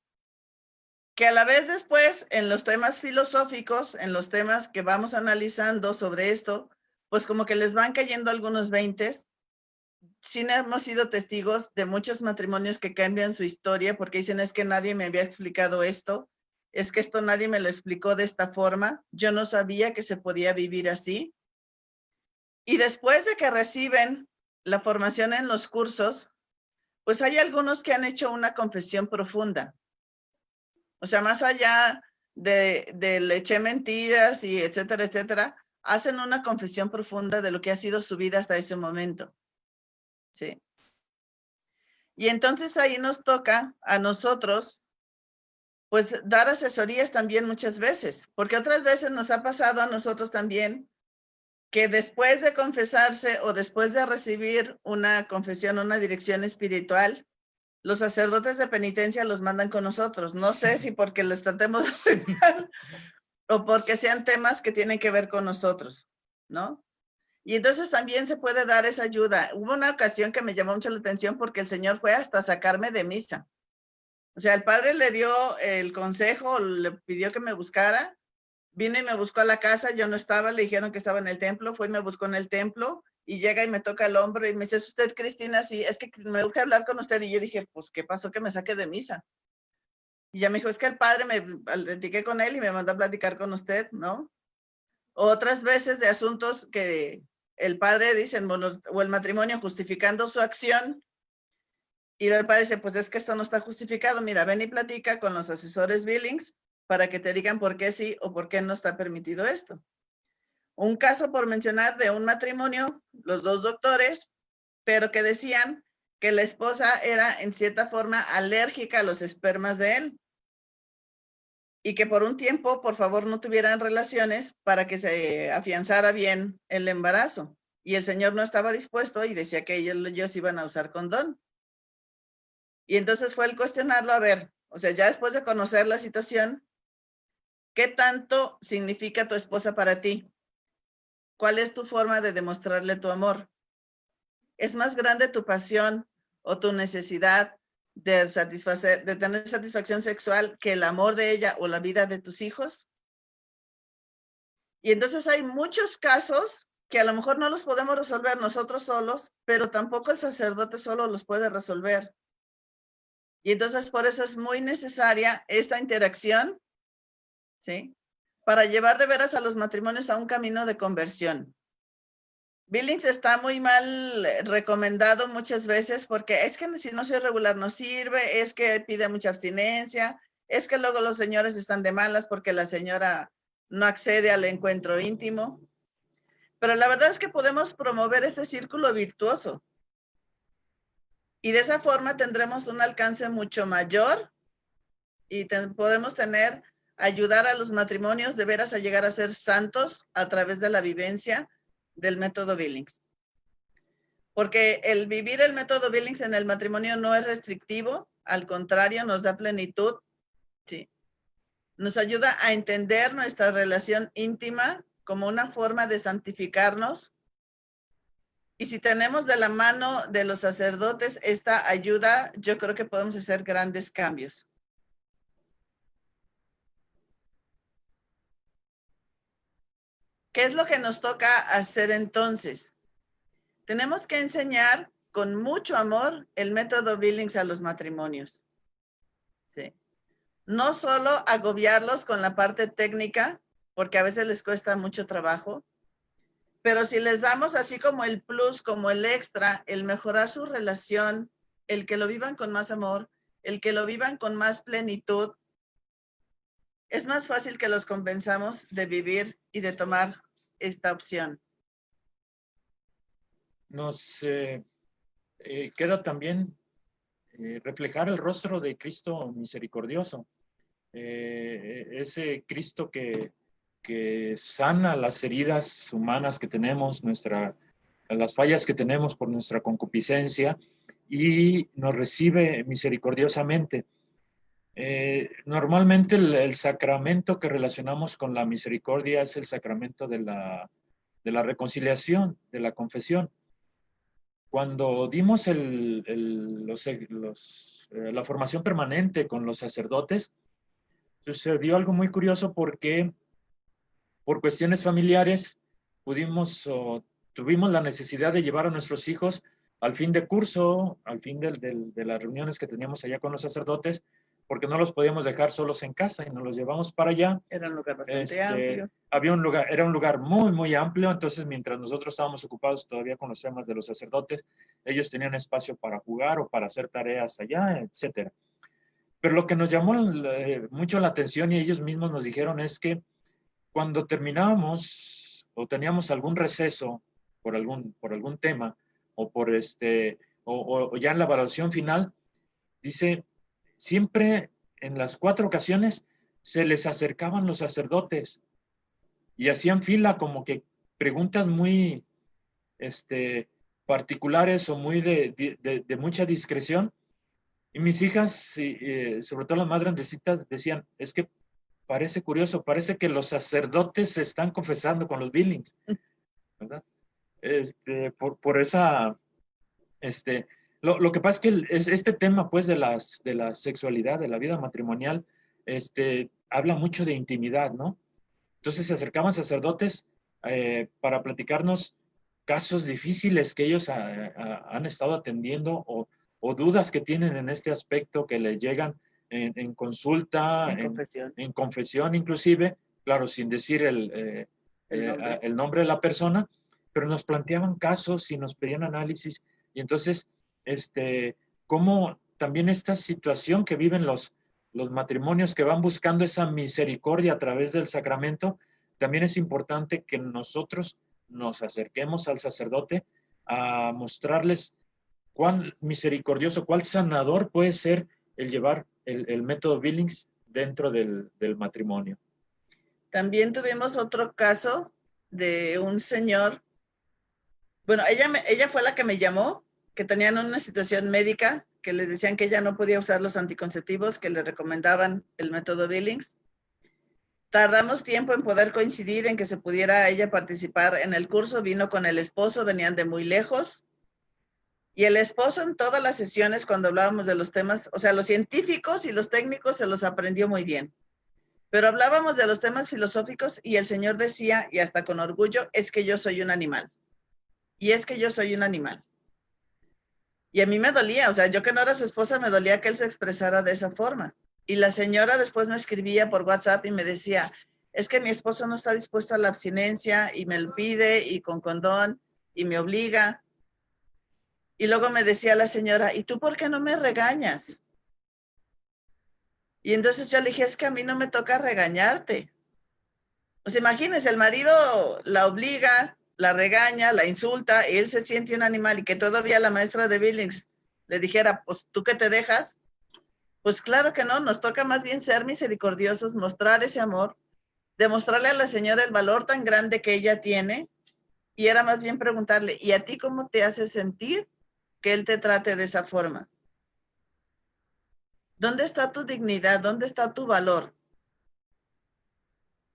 Que a la vez después, en los temas filosóficos, en los temas que vamos analizando sobre esto, pues como que les van cayendo algunos 20. Sí hemos sido testigos de muchos matrimonios que cambian su historia porque dicen, es que nadie me había explicado esto, es que esto nadie me lo explicó de esta forma, yo no sabía que se podía vivir así. Y después de que reciben la formación en los cursos, pues hay algunos que han hecho una confesión profunda. O sea, más allá de le eché mentiras y etcétera, etcétera, hacen una confesión profunda de lo que ha sido su vida hasta ese momento. ¿Sí? Y entonces ahí nos toca a nosotros, pues, dar asesorías también muchas veces, porque otras veces nos ha pasado a nosotros también que después de confesarse o después de recibir una confesión, una dirección espiritual, los sacerdotes de penitencia los mandan con nosotros. No sé si porque les tratemos de ayudar o porque sean temas que tienen que ver con nosotros, ¿no? Y entonces también se puede dar esa ayuda. Hubo una ocasión que me llamó mucho la atención porque el Señor fue hasta sacarme de misa. O sea, el padre le dio el consejo, le pidió que me buscara, vino y me buscó a la casa, yo no estaba, le dijeron que estaba en el templo, fue y me buscó en el templo y llega y me toca el hombro y me dice, ¿es usted Cristina? Sí, es que me urge hablar con usted. Y yo dije, pues, ¿qué pasó que me saque de misa? Y ya me dijo, es que el padre me platiqué con él y me mandó a platicar con usted, ¿no? Otras veces de asuntos que el padre dice, o el matrimonio justificando su acción Y el padre dice, pues es que esto no está justificado. Mira, ven y platica con los asesores Billings para que te digan por qué sí o por qué no está permitido esto. Un caso por mencionar de un matrimonio, los dos doctores, pero que decían que la esposa era en cierta forma alérgica a los espermas de él y que por un tiempo, por favor, no tuvieran relaciones para que se afianzara bien el embarazo. Y el señor no estaba dispuesto y decía que ellos iban a usar condón. Y entonces fue el cuestionarlo, a ver, o sea, ya después de conocer la situación, ¿qué tanto significa tu esposa para ti? ¿Cuál es tu forma de demostrarle tu amor? ¿Es más grande tu pasión o tu necesidad de tener satisfacción sexual que el amor de ella o la vida de tus hijos? Y entonces hay muchos casos que a lo mejor no los podemos resolver nosotros solos, pero tampoco el sacerdote solo los puede resolver. Y entonces por eso es muy necesaria esta interacción, ¿sí? Para llevar de veras a los matrimonios a un camino de conversión. Billings está muy mal recomendado muchas veces porque es que si no soy regular no sirve, es que pide mucha abstinencia, es que luego los señores están de malas porque la señora no accede al encuentro íntimo. Pero la verdad es que podemos promover ese círculo virtuoso. Y de esa forma tendremos un alcance mucho mayor y podremos ayudar a los matrimonios de veras a llegar a ser santos a través de la vivencia del método Billings. Porque el vivir el método Billings en el matrimonio no es restrictivo, al contrario, nos da plenitud, ¿sí? Nos ayuda a entender nuestra relación íntima como una forma de santificarnos. Y si tenemos de la mano de los sacerdotes esta ayuda, yo creo que podemos hacer grandes cambios. ¿Qué es lo que nos toca hacer entonces? Tenemos que enseñar con mucho amor el método Billings a los matrimonios. ¿Sí? No solo agobiarlos con la parte técnica, porque a veces les cuesta mucho trabajo, pero si les damos así como el plus, como el extra, el mejorar su relación, el que lo vivan con más amor, el que lo vivan con más plenitud, es más fácil que los convenzamos de vivir y de tomar esta opción. Nos queda también reflejar el rostro de Cristo misericordioso. Ese Cristo que sana las heridas humanas que tenemos, las fallas que tenemos por nuestra concupiscencia y nos recibe misericordiosamente. Normalmente el sacramento que relacionamos con la misericordia es el sacramento de la reconciliación, de la confesión. Cuando dimos la formación permanente con los sacerdotes, sucedió algo muy curioso porque por cuestiones familiares tuvimos la necesidad de llevar a nuestros hijos al fin de curso, al fin de las reuniones que teníamos allá con los sacerdotes, porque no los podíamos dejar solos en casa y nos los llevamos para allá. Era un lugar bastante amplio. Era un lugar muy, muy amplio, entonces mientras nosotros estábamos ocupados todavía con los temas de los sacerdotes, ellos tenían espacio para jugar o para hacer tareas allá, etcétera. Pero lo que nos llamó mucho la atención y ellos mismos nos dijeron es que cuando terminábamos o teníamos algún receso por algún tema o o ya en la evaluación final, dice, siempre en las 4 ocasiones se les acercaban los sacerdotes y hacían fila como que preguntas muy particulares o muy de mucha discreción. Y mis hijas, sobre todo las más grandecitas, decían, es que parece curioso, parece que los sacerdotes se están confesando con los Billings, ¿verdad? Por esa, lo que pasa es que este tema, pues, de la sexualidad, de la vida matrimonial, habla mucho de intimidad, ¿no? Entonces se acercaban sacerdotes para platicarnos casos difíciles que ellos han estado atendiendo o dudas que tienen en este aspecto que les llegan en consulta, en confesión inclusive, claro, sin decir el nombre de la persona, pero nos planteaban casos y nos pedían análisis y entonces cómo también esta situación que viven los matrimonios que van buscando esa misericordia a través del sacramento, también es importante que nosotros nos acerquemos al sacerdote a mostrarles cuán misericordioso, cuán sanador puede ser el llevar el método Billings dentro del matrimonio. También tuvimos otro caso de un señor, bueno, ella fue la que me llamó, que tenían una situación médica, que les decían que ella no podía usar los anticonceptivos, que le recomendaban el método Billings. Tardamos tiempo en poder coincidir en que se pudiera ella participar en el curso, vino con el esposo, venían de muy lejos, y el esposo en todas las sesiones cuando hablábamos de los temas, o sea, los científicos y los técnicos se los aprendió muy bien, pero hablábamos de los temas filosóficos y el señor decía, y hasta con orgullo, es que yo soy un animal, y es que yo soy un animal. Y a mí me dolía, o sea, yo que no era su esposa, me dolía que él se expresara de esa forma. Y la señora después me escribía por WhatsApp y me decía, es que mi esposo no está dispuesto a la abstinencia y me lo pide y con condón y me obliga. Y luego me decía la señora, ¿y tú por qué no me regañas? Y entonces yo le dije, es que a mí no me toca regañarte. Pues imagínense, el marido la obliga, la regaña, la insulta, y él se siente un animal, y que todavía la maestra de Billings le dijera, pues tú que te dejas, pues claro que no, nos toca más bien ser misericordiosos, mostrar ese amor, demostrarle a la señora el valor tan grande que ella tiene, y era más bien preguntarle, ¿y a ti cómo te hace sentir que él te trate de esa forma? ¿Dónde está tu dignidad? ¿Dónde está tu valor?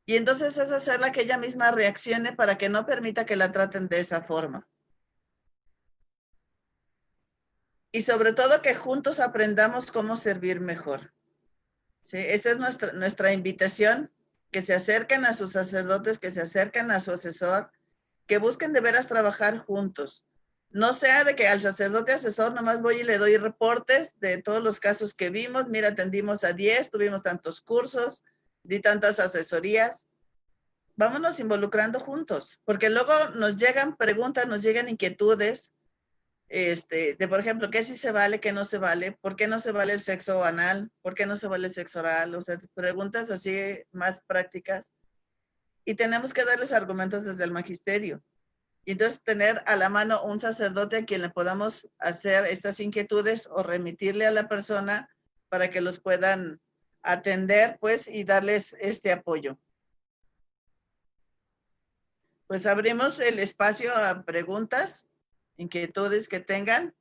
Y entonces es hacerla que ella misma reaccione para que no permita que la traten de esa forma. Y sobre todo que juntos aprendamos cómo servir mejor. ¿Sí? Esa es nuestra invitación, que se acerquen a sus sacerdotes, que se acerquen a su asesor, que busquen de veras trabajar juntos. No sea de que al sacerdote asesor nomás voy y le doy reportes de todos los casos que vimos. Mira, atendimos a 10, tuvimos tantos cursos, di tantas asesorías. Vámonos involucrando juntos, porque luego nos llegan preguntas, nos llegan inquietudes, de por ejemplo, ¿qué sí se vale, qué no se vale? ¿Por qué no se vale el sexo anal? ¿Por qué no se vale el sexo oral? O sea, preguntas así más prácticas. Y tenemos que darles argumentos desde el magisterio. Y entonces tener a la mano un sacerdote a quien le podamos hacer estas inquietudes o remitirle a la persona para que los puedan atender, pues, y darles este apoyo. Pues abrimos el espacio a preguntas, inquietudes que tengan.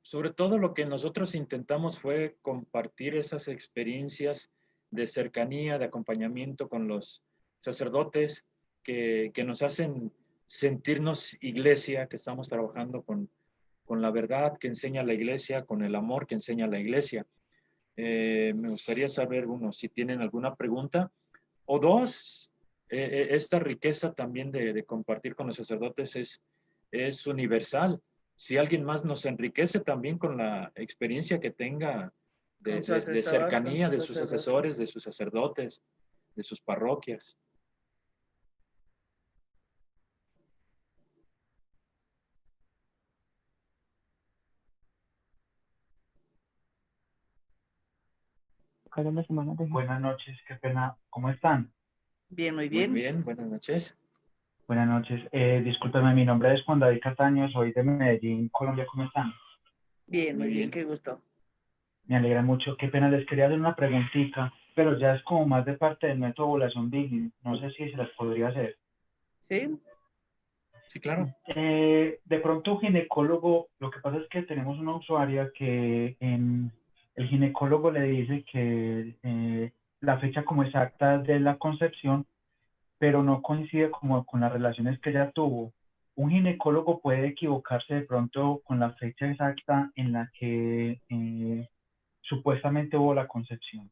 Sobre todo lo que nosotros intentamos fue compartir esas experiencias de cercanía, de acompañamiento con los sacerdotes que nos hacen sentirnos iglesia, que estamos trabajando con la verdad que enseña la iglesia, con el amor que enseña la iglesia. Me gustaría saber, uno, si tienen alguna pregunta, o dos, esta riqueza también de compartir con los sacerdotes es universal. Si alguien más nos enriquece también con la experiencia que tenga Con su de asesor, cercanía con su de sus sacerdote. asesores, de sus sacerdotes, de sus parroquias. Buenas noches, qué pena. ¿Cómo están? Bien, muy Muy bien. bien, buenas noches. Buenas noches. Discúlpeme, mi nombre es Juan David Castaño, soy de Medellín, Colombia. ¿Cómo están? Bien, Muy muy bien, bien. qué gusto. Me alegra mucho. Qué pena, les quería hacer una preguntita, pero ya es como más de parte del método ovulación Billings. No sé si se las podría hacer. ¿Sí? Sí, claro. De pronto, un ginecólogo, lo que pasa es que tenemos una usuaria que el ginecólogo le dice que la fecha como exacta de la concepción, pero no coincide como con las relaciones que ella tuvo. Un ginecólogo puede equivocarse de pronto con la fecha exacta en la que supuestamente hubo la concepción.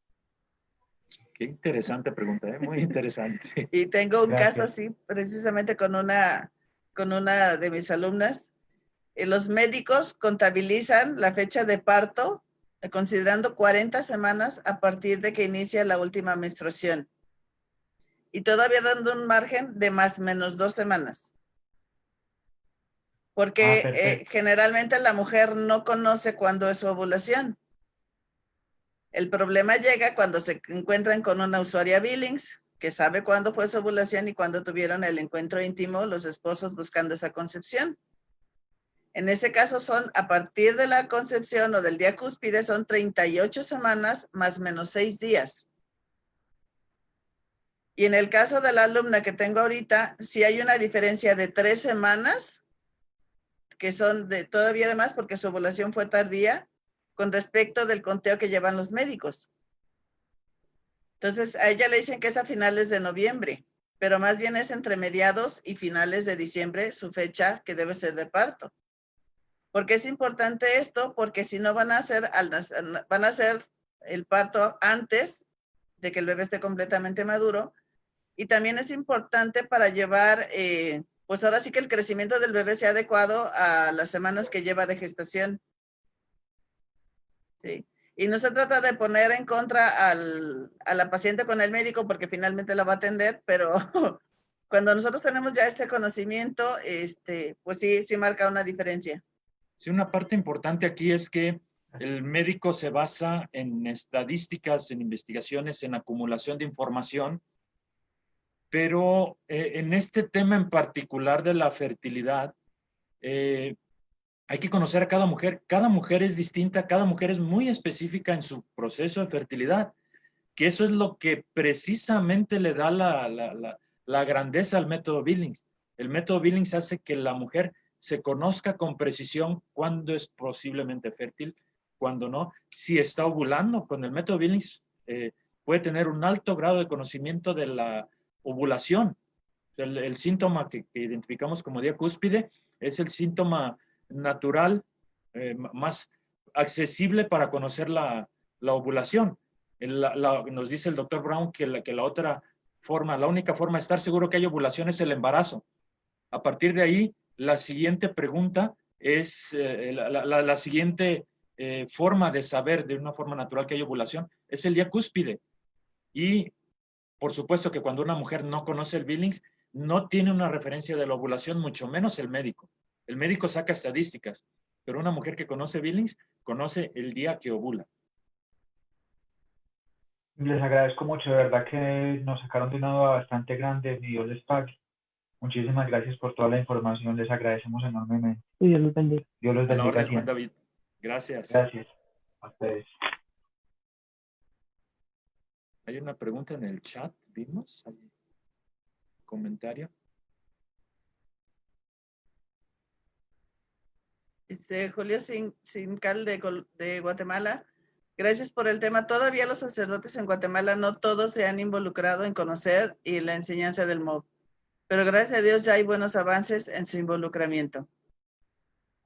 Qué interesante pregunta, ¿eh? Muy interesante. Y tengo un Gracias. caso así, precisamente con una de mis alumnas. Los médicos contabilizan la fecha de parto considerando 40 semanas a partir de que inicia la última menstruación. Y todavía dando un margen de más o menos 2 semanas. Porque generalmente la mujer no conoce cuándo es su ovulación. El problema llega cuando se encuentran con una usuaria Billings que sabe cuándo fue su ovulación y cuándo tuvieron el encuentro íntimo los esposos buscando esa concepción. En ese caso son a partir de la concepción o del día cúspide son 38 semanas más menos 6 días. Y en el caso de la alumna que tengo ahorita, sí hay una diferencia de 3 semanas, que son todavía de más porque su ovulación fue tardía, con respecto del conteo que llevan los médicos. Entonces, a ella le dicen que es a finales de noviembre, pero más bien es entre mediados y finales de diciembre su fecha que debe ser de parto. ¿Por qué es importante esto? Porque si no van a hacer el parto antes de que el bebé esté completamente maduro. Y también es importante para llevar, pues ahora sí que el crecimiento del bebé sea adecuado a las semanas que lleva de gestación. ¿Sí? Y no se trata de poner en contra a la paciente con el médico porque finalmente la va a atender, pero cuando nosotros tenemos ya este conocimiento, pues sí marca una diferencia. Sí, una parte importante aquí es que el médico se basa en estadísticas, en investigaciones, en acumulación de información, pero en este tema en particular de la fertilidad, hay que conocer a cada mujer. Cada mujer es distinta, cada mujer es muy específica en su proceso de fertilidad, que eso es lo que precisamente le da la grandeza al método Billings. El método Billings hace que la mujer se conozca con precisión cuándo es posiblemente fértil, cuándo no. Si está ovulando, con el método Billings puede tener un alto grado de conocimiento de la ovulación. El síntoma que identificamos como día cúspide es el síntoma natural más accesible para conocer la ovulación. Nos dice el doctor Brown que la otra forma, la única forma de estar seguro que hay ovulación es el embarazo. A partir de ahí, la siguiente pregunta es, la siguiente forma de saber de una forma natural que hay ovulación es el día cúspide. Y por supuesto que cuando una mujer no conoce el Billings, no tiene una referencia de la ovulación, mucho menos el médico. El médico saca estadísticas, pero una mujer que conoce Billings, conoce el día que ovula. Les agradezco mucho, de verdad que nos sacaron de una duda bastante grande. Dios les pague. Muchísimas gracias por toda la información, les agradecemos enormemente. Y Dios los bendiga. Dios los A la bendiga orden, Juan siempre. David. Gracias. Gracias a ustedes. Hay una pregunta en el chat, ¿vimos? ¿Hay comentario? Dice Julio Sincal de Guatemala. Gracias por el tema. Todavía los sacerdotes en Guatemala no todos se han involucrado en conocer y la enseñanza del MOB. Pero gracias a Dios ya hay buenos avances en su involucramiento.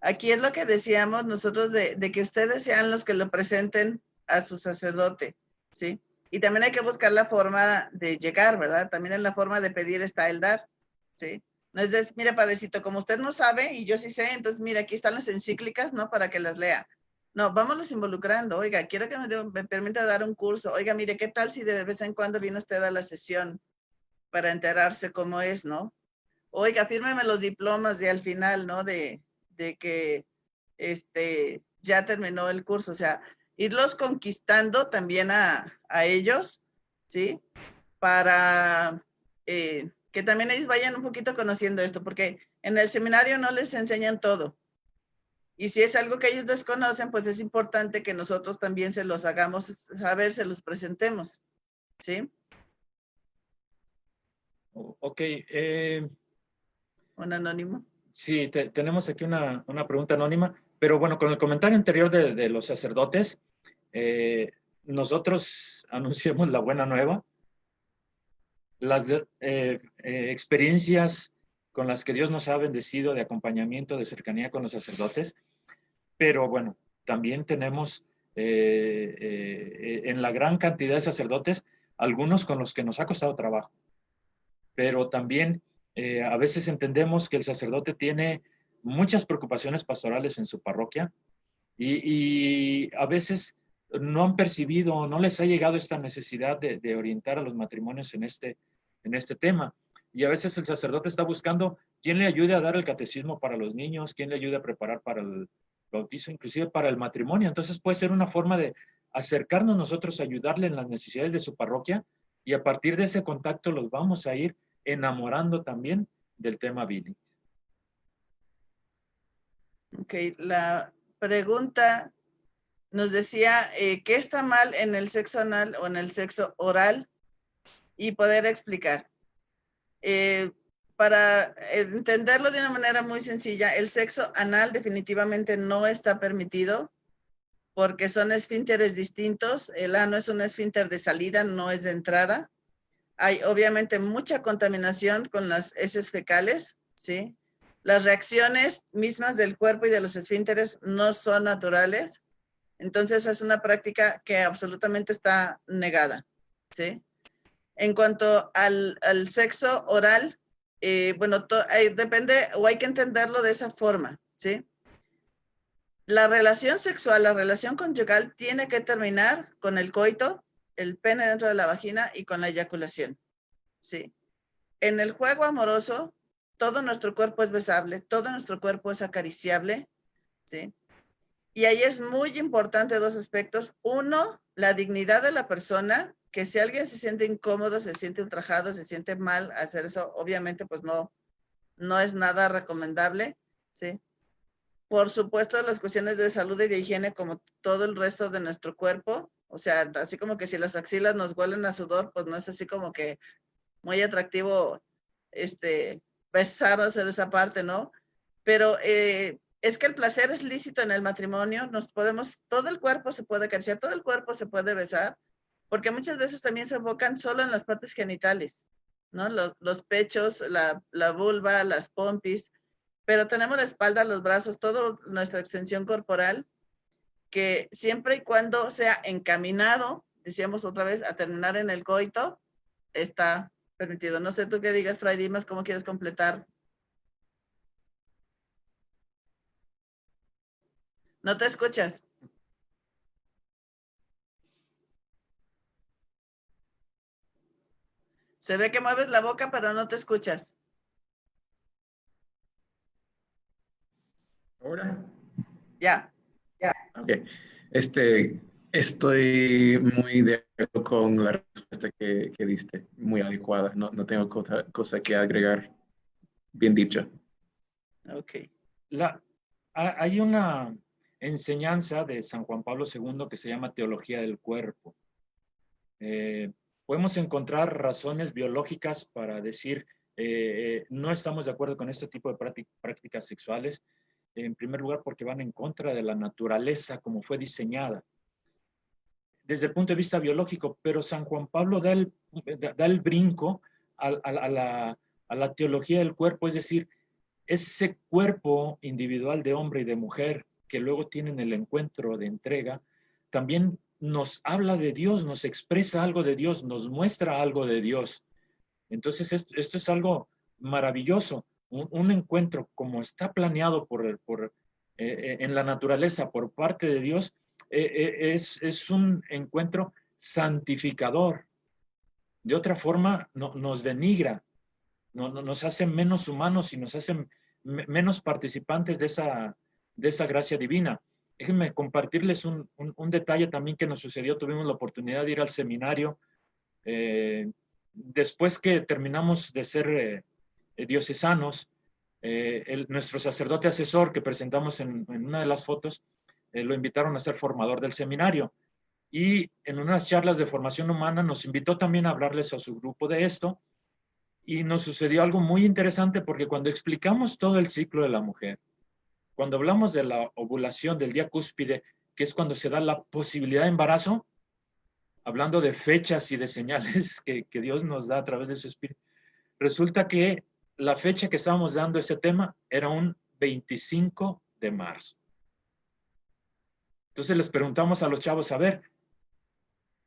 Aquí es lo que decíamos nosotros de que ustedes sean los que lo presenten a su sacerdote, ¿sí? Y también hay que buscar la forma de llegar, ¿verdad? También en la forma de pedir está el dar, ¿sí? No es decir, mire, padrecito, como usted no sabe y yo sí sé, entonces mira, aquí están las encíclicas, ¿no? Para que las lea. No, vámonos involucrando. Oiga, quiero que me permita dar un curso. Oiga, mire, ¿qué tal si de vez en cuando viene usted a la sesión para enterarse cómo es, ¿no? Oiga, fírmeme los diplomas y al final, ¿no? De que ya terminó el curso. O sea, irlos conquistando también a ellos, ¿sí? Para que también ellos vayan un poquito conociendo esto, porque en el seminario no les enseñan todo. Y si es algo que ellos desconocen, pues es importante que nosotros también se los hagamos saber, se los presentemos, ¿sí? Ok. Un anónimo. Sí, tenemos aquí una pregunta anónima, pero bueno, con el comentario anterior de los sacerdotes, nosotros anunciamos la buena nueva. Las experiencias con las que Dios nos ha bendecido de acompañamiento, de cercanía con los sacerdotes, pero bueno, también tenemos en la gran cantidad de sacerdotes algunos con los que nos ha costado trabajo. Pero también a veces entendemos que el sacerdote tiene muchas preocupaciones pastorales en su parroquia y a veces no han percibido, no les ha llegado esta necesidad de orientar a los matrimonios en este tema. Y a veces el sacerdote está buscando quién le ayude a dar el catecismo para los niños, quién le ayude a preparar para el bautizo, inclusive para el matrimonio. Entonces puede ser una forma de acercarnos nosotros a ayudarle en las necesidades de su parroquia y a partir de ese contacto los vamos a ir enamorando también del tema Billings. Ok, la pregunta nos decía, ¿qué está mal en el sexo anal o en el sexo oral? Y poder explicar. Para entenderlo de una manera muy sencilla, el sexo anal definitivamente no está permitido porque son esfínteres distintos. El ano es un esfínter de salida, no es de entrada. Hay obviamente mucha contaminación con las heces fecales, ¿sí? Las reacciones mismas del cuerpo y de los esfínteres no son naturales. Entonces es una práctica que absolutamente está negada, ¿sí? En cuanto al sexo oral, bueno, depende o hay que entenderlo de esa forma, ¿sí? La relación sexual, la relación conyugal tiene que terminar con el coito, el pene dentro de la vagina y con la eyaculación, ¿sí? En el juego amoroso, todo nuestro cuerpo es besable, todo nuestro cuerpo es acariciable, ¿sí? Y ahí es muy importante dos aspectos. Uno, la dignidad de la persona, que si alguien se siente incómodo, se siente ultrajado, se siente mal hacer eso, obviamente pues no es nada recomendable, ¿sí? Por supuesto, las cuestiones de salud y de higiene como todo el resto de nuestro cuerpo, o sea, así como que si las axilas nos huelen a sudor, pues no es así como que muy atractivo besar o hacer esa parte, ¿no? Pero es que el placer es lícito en el matrimonio, todo el cuerpo se puede acariciar, todo el cuerpo se puede besar, porque muchas veces también se enfocan solo en las partes genitales, ¿no? Los pechos, la vulva, las pompis, pero tenemos la espalda, los brazos, toda nuestra extensión corporal, que siempre y cuando sea encaminado, decíamos otra vez, a terminar en el coito, está permitido. No sé tú qué digas, Fray Dimas, ¿cómo quieres completar? No te escuchas. Se ve que mueves la boca, pero no te escuchas. ¿Ahora? Ya. Ok. Estoy muy de acuerdo con la respuesta que diste, muy adecuada. No tengo cosa que agregar. Bien dicho. Ok. Hay una enseñanza de San Juan Pablo II que se llama teología del cuerpo. Podemos encontrar razones biológicas para decir no estamos de acuerdo con este tipo de prácticas sexuales. En primer lugar, porque van en contra de la naturaleza como fue diseñada desde el punto de vista biológico, pero San Juan Pablo da el brinco a la teología del cuerpo, es decir, ese cuerpo individual de hombre y de mujer que luego tienen el encuentro de entrega, también nos habla de Dios, nos expresa algo de Dios, nos muestra algo de Dios. Entonces, esto es algo maravilloso, un encuentro como está planeado en la naturaleza por parte de Dios, es un encuentro santificador. De otra forma, nos denigra, nos hace menos humanos y nos hace menos participantes de esa gracia divina. Déjenme compartirles un detalle también que nos sucedió. Tuvimos la oportunidad de ir al seminario después que terminamos de ser diocesanos. Nuestro sacerdote asesor que presentamos en una de las fotos, lo invitaron a ser formador del seminario. Y en unas charlas de formación humana nos invitó también a hablarles a su grupo de esto. Y nos sucedió algo muy interesante porque cuando explicamos todo el ciclo de la mujer, cuando hablamos de la ovulación del día cúspide, que es cuando se da la posibilidad de embarazo, hablando de fechas y de señales que Dios nos da a través de su espíritu, resulta que la fecha que estábamos dando ese tema era un 25 de marzo. Entonces les preguntamos a los chavos, a ver,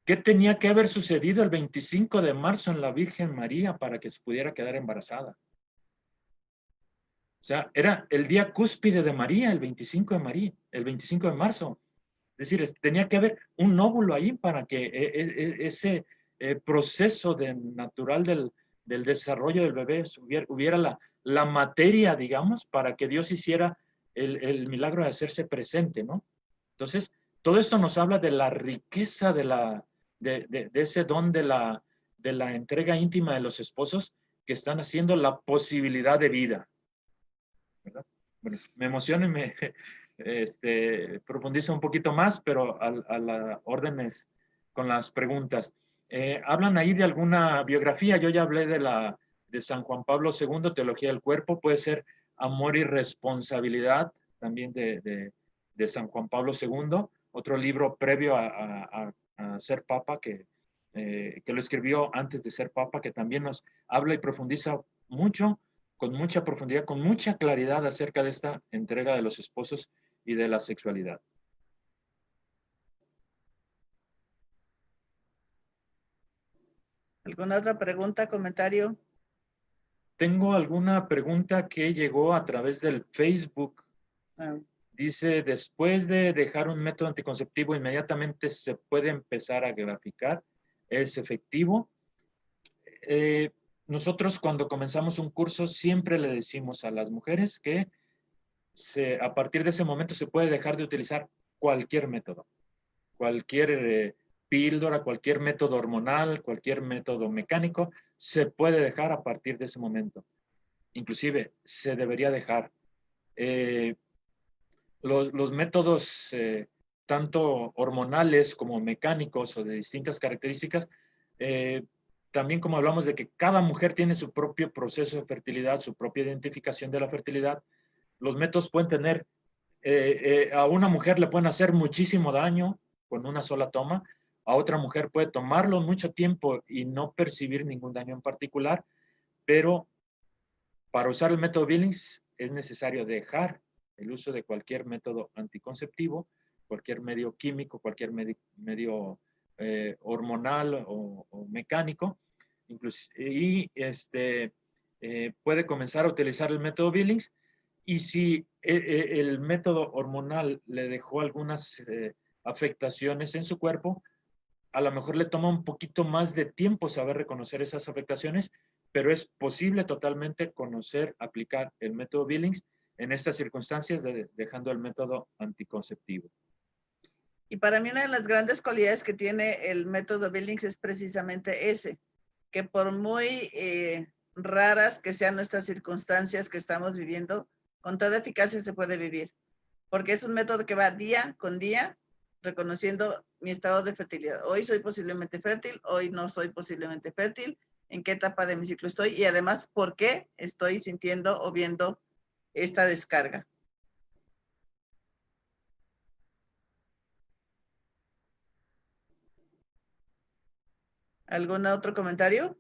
¿Qué tenía que haber sucedido el 25 de marzo en la Virgen María para que se pudiera quedar embarazada? O sea, era el día cúspide de María, el 25 de María, el 25 de marzo. Es decir, tenía que haber un óvulo ahí para que ese proceso natural del desarrollo del bebé hubiera la materia, digamos, para que Dios hiciera el milagro de hacerse presente, ¿no? Entonces, todo esto nos habla de la riqueza de ese don de la entrega íntima de los esposos que están haciendo la posibilidad de vida, ¿verdad? Bueno, me emociona y me profundizo un poquito más, pero a las órdenes con las preguntas. Hablan ahí de alguna biografía. Yo ya hablé de San Juan Pablo II, Teología del Cuerpo. Puede ser Amor y Responsabilidad, también de San Juan Pablo II. Otro libro previo a ser papa, que lo escribió antes de ser papa, que también nos habla y profundiza mucho, con mucha profundidad, con mucha claridad acerca de esta entrega de los esposos y de la sexualidad. ¿Alguna otra pregunta, comentario? Tengo alguna pregunta que llegó a través del Facebook. Dice, después de dejar un método anticonceptivo, inmediatamente se puede empezar a graficar. ¿Es efectivo? Nosotros cuando comenzamos un curso siempre le decimos a las mujeres que a partir de ese momento se puede dejar de utilizar cualquier método, cualquier píldora, cualquier método hormonal, cualquier método mecánico, se puede dejar a partir de ese momento. Inclusive se debería dejar. Los métodos tanto hormonales como mecánicos o de distintas características, también como hablamos de que cada mujer tiene su propio proceso de fertilidad, su propia identificación de la fertilidad, los métodos pueden tener, a una mujer le pueden hacer muchísimo daño con una sola toma, a otra mujer puede tomarlo mucho tiempo y no percibir ningún daño en particular, pero para usar el método Billings es necesario dejar el uso de cualquier método anticonceptivo, cualquier medio químico, cualquier medio hormonal o mecánico, y puede comenzar a utilizar el método Billings. Y si el método hormonal le dejó algunas afectaciones en su cuerpo, a lo mejor le toma un poquito más de tiempo saber reconocer esas afectaciones, pero es posible totalmente conocer, aplicar el método Billings en estas circunstancias, dejando el método anticonceptivo. Y para mí una de las grandes cualidades que tiene el método Billings es precisamente ese, que por muy raras que sean nuestras circunstancias que estamos viviendo, con toda eficacia se puede vivir, porque es un método que va día con día reconociendo mi estado de fertilidad. Hoy soy posiblemente fértil, hoy no soy posiblemente fértil, en qué etapa de mi ciclo estoy y además por qué estoy sintiendo o viendo esta descarga. ¿Algún otro comentario?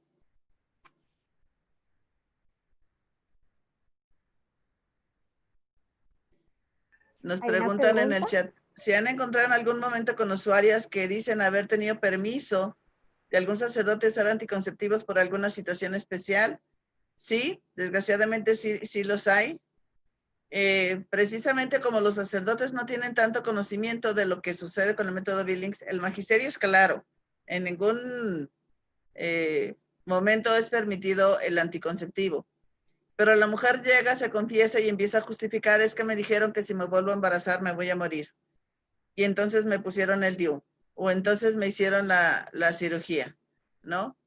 Nos preguntan en el chat si han encontrado en algún momento con usuarias que dicen haber tenido permiso de algún sacerdote usar anticonceptivos por alguna situación especial. Sí, desgraciadamente sí los hay. Precisamente como los sacerdotes no tienen tanto conocimiento de lo que sucede con el método Billings, el magisterio es claro. En ningún momento es permitido el anticonceptivo. Pero la mujer llega, se confiesa y empieza a justificar, es que me dijeron que si me vuelvo a embarazar me voy a morir. Y entonces me pusieron el DIU, o entonces me hicieron la cirugía, ¿no?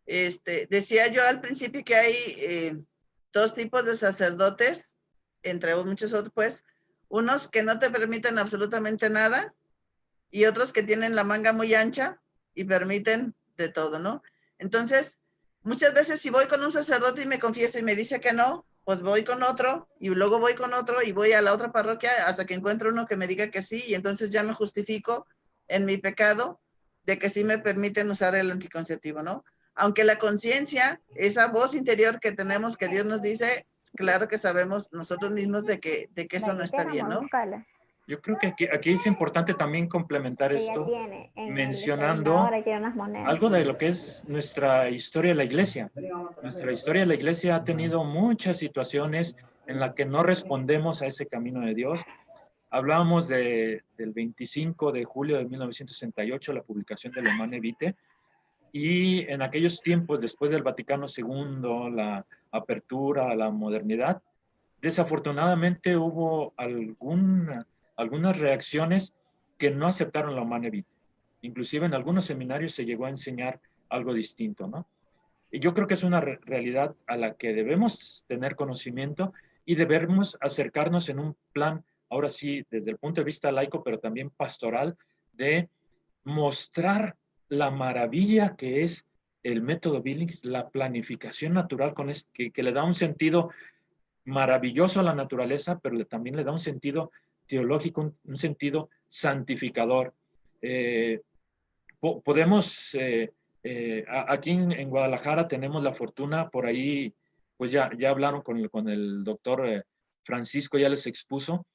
Decía yo al principio que hay dos tipos de sacerdotes, entre muchos otros, pues, unos que no te permiten absolutamente nada y otros que tienen la manga muy ancha y permiten de todo, ¿no? Entonces, muchas veces si voy con un sacerdote y me confieso y me dice que no, pues voy con otro y luego voy con otro y voy a la otra parroquia hasta que encuentro uno que me diga que sí y entonces ya me justifico en mi pecado de que sí me permiten usar el anticonceptivo, ¿no? Aunque la conciencia, esa voz interior que tenemos que Dios nos dice, claro que sabemos nosotros mismos de que eso no está bien, ¿no? Yo creo que aquí es importante también complementar Ella esto tiene en mencionando ahora tiene unas monedas. algo de lo que es nuestra historia de la iglesia. Nuestra historia de la iglesia ha tenido muchas situaciones en las que no respondemos a ese camino de Dios. Hablábamos del 25 de julio de 1968, la publicación de Humane Vitae, y en aquellos tiempos, después del Vaticano II, la apertura a la modernidad, desafortunadamente hubo algunas reacciones que no aceptaron la Humane Vitae. Inclusive en algunos seminarios se llegó a enseñar algo distinto, ¿no? Y yo creo que es una realidad a la que debemos tener conocimiento y debemos acercarnos en un plan, ahora sí, desde el punto de vista laico, pero también pastoral, de mostrar la maravilla que es el método Billings, la planificación natural que le da un sentido maravilloso a la naturaleza, pero también le da un sentido teológico, un sentido santificador. Podemos, aquí en Guadalajara tenemos la fortuna, por ahí, pues ya hablaron con el doctor Francisco, ya les expuso,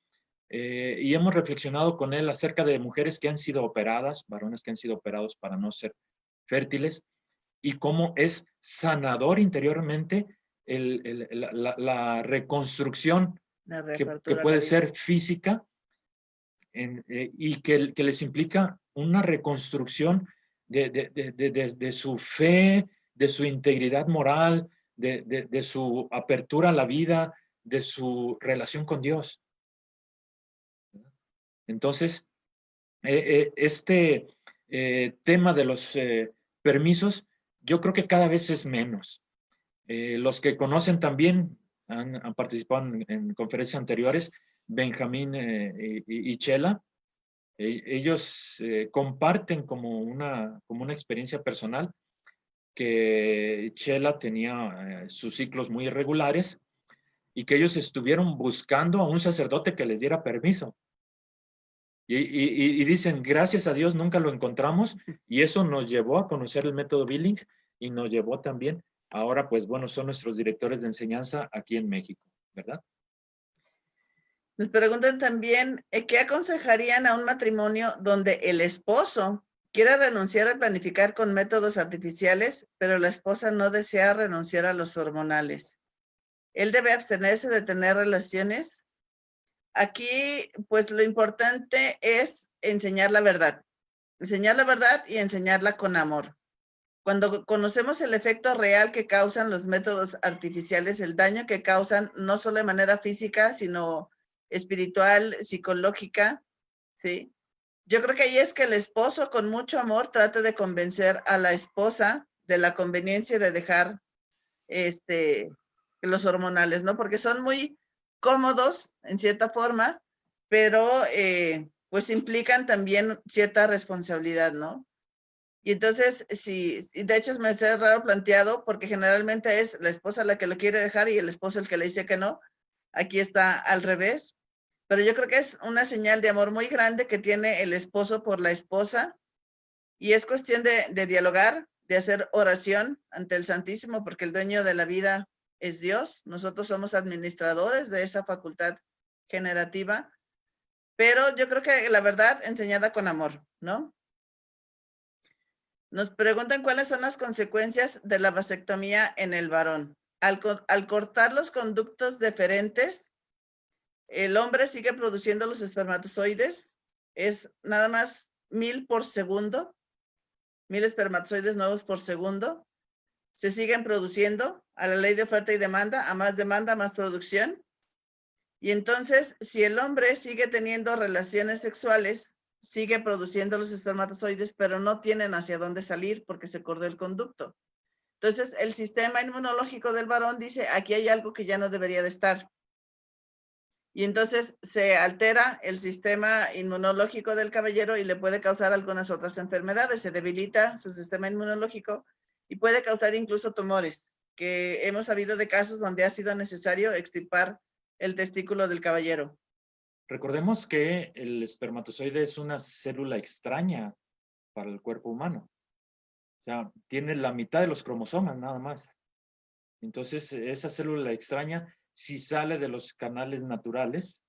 y hemos reflexionado con él acerca de mujeres que han sido operadas, varones que han sido operados para no ser fértiles, y cómo es sanador interiormente la reconstrucción que puede ser física y que les implica una reconstrucción de su fe, de su integridad moral, de su apertura a la vida, de su relación con Dios. Entonces, este tema de los permisos, yo creo que cada vez es menos. Los que conocen también han participado en conferencias anteriores, Benjamín y Chela, ellos comparten como una experiencia personal que Chela tenía sus ciclos muy irregulares y que ellos estuvieron buscando a un sacerdote que les diera permiso. Y dicen, gracias a Dios nunca lo encontramos, y eso nos llevó a conocer el método Billings y nos llevó también, ahora pues bueno, son nuestros directores de enseñanza aquí en México, ¿verdad? Nos preguntan también, ¿qué aconsejarían a un matrimonio donde el esposo quiere renunciar a planificar con métodos artificiales, pero la esposa no desea renunciar a los hormonales? ¿Él debe abstenerse de tener relaciones? Aquí, pues lo importante es enseñar la verdad y enseñarla con amor. Cuando conocemos el efecto real que causan los métodos artificiales, el daño que causan no solo de manera física, sino espiritual, psicológica, ¿sí? Yo creo que ahí es que el esposo con mucho amor trate de convencer a la esposa de la conveniencia de dejar los hormonales, ¿no? Porque son muy cómodos en cierta forma, pero pues implican también cierta responsabilidad, ¿no? Y entonces, sí, de hecho me hace raro planteado porque generalmente es la esposa la que lo quiere dejar y el esposo el que le dice que no. Aquí está al revés. Pero yo creo que es una señal de amor muy grande que tiene el esposo por la esposa y es cuestión de dialogar, de hacer oración ante el Santísimo porque el dueño de la vida es Dios. Nosotros somos administradores de esa facultad generativa, pero yo creo que la verdad enseñada con amor, ¿no? Nos preguntan cuáles son las consecuencias de la vasectomía en el varón. Al cortar los conductos deferentes, el hombre sigue produciendo los espermatozoides. Es nada más 1000 por segundo. 1000 espermatozoides nuevos por segundo. Se siguen produciendo a la ley de oferta y demanda. A más demanda, más producción. Y entonces, si el hombre sigue teniendo relaciones sexuales, sigue produciendo los espermatozoides, pero no tienen hacia dónde salir porque se cortó el conducto. Entonces, el sistema inmunológico del varón dice, aquí hay algo que ya no debería de estar. Y entonces se altera el sistema inmunológico del caballero y le puede causar algunas otras enfermedades. Se debilita su sistema inmunológico y puede causar incluso tumores, que hemos sabido de casos donde ha sido necesario extirpar el testículo del caballero. Recordemos que el espermatozoide es una célula extraña para el cuerpo humano. O sea, tiene la mitad de los cromosomas nada más. Entonces, esa célula extraña, si sale de los canales naturales,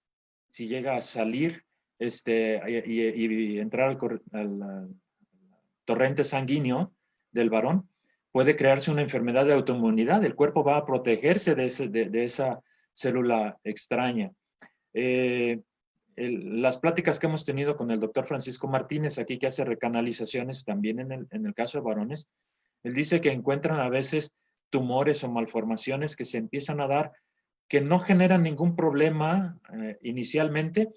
si llega a salir y entrar al torrente sanguíneo del varón, puede crearse una enfermedad de autoinmunidad. El cuerpo va a protegerse de esa célula extraña. Las pláticas que hemos tenido con el doctor Francisco Martínez aquí, que hace recanalizaciones también en el caso de varones, él dice que encuentran a veces tumores o malformaciones que se empiezan a dar, que no generan ningún problema inicialmente,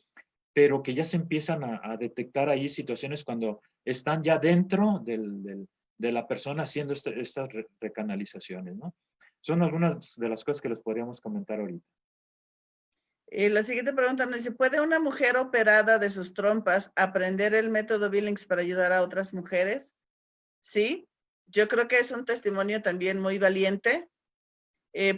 pero que ya se empiezan a detectar ahí situaciones cuando están ya dentro de la persona haciendo estas recanalizaciones, ¿no? Son algunas de las cosas que les podríamos comentar ahorita. La siguiente pregunta nos dice, ¿puede una mujer operada de sus trompas aprender el método Billings para ayudar a otras mujeres? Sí, yo creo que es un testimonio también muy valiente,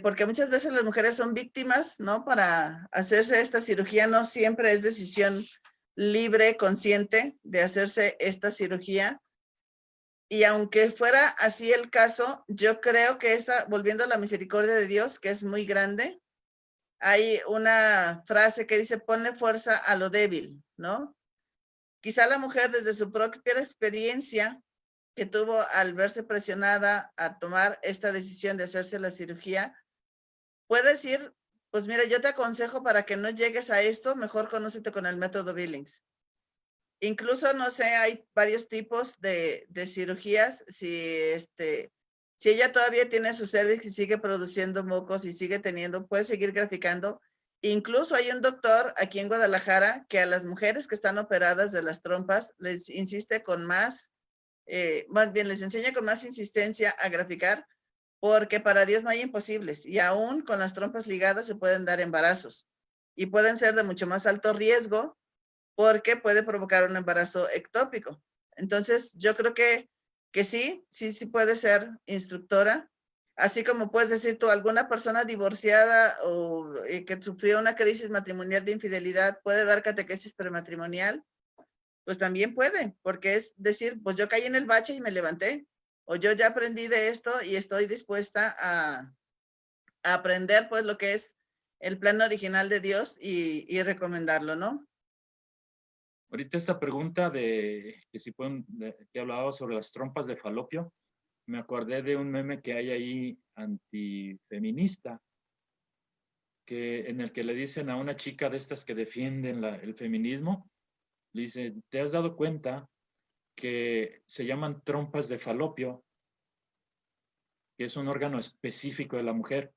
porque muchas veces las mujeres son víctimas, ¿no? Para hacerse esta cirugía no siempre es decisión libre, consciente de hacerse esta cirugía. Y aunque fuera así el caso, yo creo que volviendo a la misericordia de Dios, que es muy grande, hay una frase que dice, ponle fuerza a lo débil, ¿no? Quizá la mujer desde su propia experiencia que tuvo al verse presionada a tomar esta decisión de hacerse la cirugía, puede decir, pues mira, yo te aconsejo para que no llegues a esto, mejor conócete con el método Billings. Incluso, no sé, hay varios tipos de cirugías. Si ella todavía tiene su cervix y sigue produciendo mocos y sigue puede seguir graficando. Incluso hay un doctor aquí en Guadalajara que a las mujeres que están operadas de las trompas les insiste con más bien les enseña con más insistencia a graficar, porque para Dios no hay imposibles, y aún con las trompas ligadas se pueden dar embarazos, y pueden ser de mucho más alto riesgo, porque puede provocar un embarazo ectópico. Entonces, yo creo que sí puede ser instructora, así como puedes decir tú, alguna persona divorciada o que sufrió una crisis matrimonial de infidelidad puede dar catequesis prematrimonial. Pues también puede, porque es decir, pues yo caí en el bache y me levanté, o yo ya aprendí de esto y estoy dispuesta a aprender pues lo que es el plan original de Dios y recomendarlo, ¿no? Ahorita esta pregunta que hablaba sobre las trompas de falopio, me acordé de un meme que hay ahí antifeminista, en el que le dicen a una chica de estas que defienden el feminismo, le dice, ¿te has dado cuenta que se llaman trompas de falopio, que es un órgano específico de la mujer,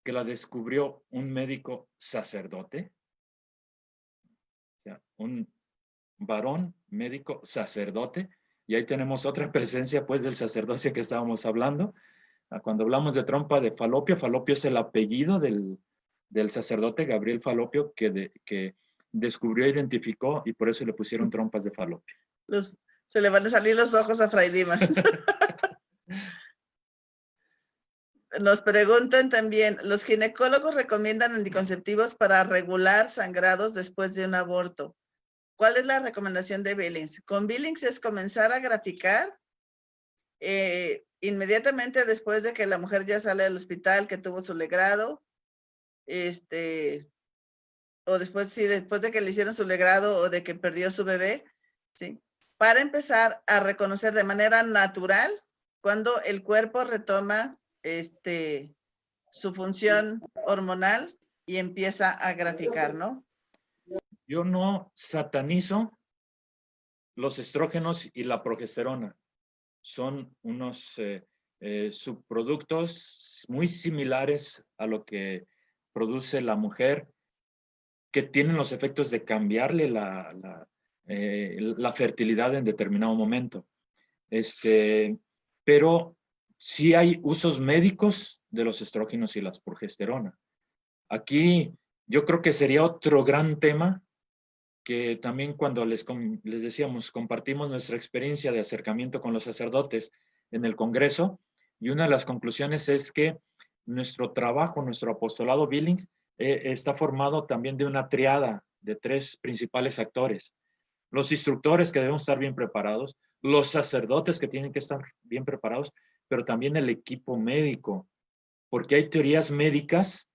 que la descubrió un médico sacerdote? O sea, un varón, médico, sacerdote, y ahí tenemos otra presencia pues del sacerdocio que estábamos hablando. Cuando hablamos de trompa de falopio, falopio es el apellido del sacerdote Gabriel Falopio que descubrió, identificó, y por eso le pusieron trompas de falopio. Se le van a salir los ojos a Fray Dimas. Nos preguntan también, ¿los ginecólogos recomiendan anticonceptivos para regular sangrados después de un aborto? ¿Cuál es la recomendación de Billings? Con Billings es comenzar a graficar inmediatamente después de que la mujer ya sale del hospital, que tuvo su legrado, o después de que le hicieron su legrado o de que perdió su bebé, ¿sí? Para empezar a reconocer de manera natural cuando el cuerpo retoma su función hormonal y empieza a graficar, ¿no? Yo no satanizo los estrógenos y la progesterona. Son unos subproductos muy similares a lo que produce la mujer, que tienen los efectos de cambiarle la fertilidad en determinado momento. Pero sí hay usos médicos de los estrógenos y las progesterona. Aquí yo creo que sería otro gran tema, que también cuando les decíamos, compartimos nuestra experiencia de acercamiento con los sacerdotes en el Congreso, y una de las conclusiones es que nuestro trabajo, nuestro apostolado Billings, está formado también de una triada de 3 principales actores. Los instructores, que debemos estar bien preparados, los sacerdotes, que tienen que estar bien preparados, pero también el equipo médico, porque hay teorías médicas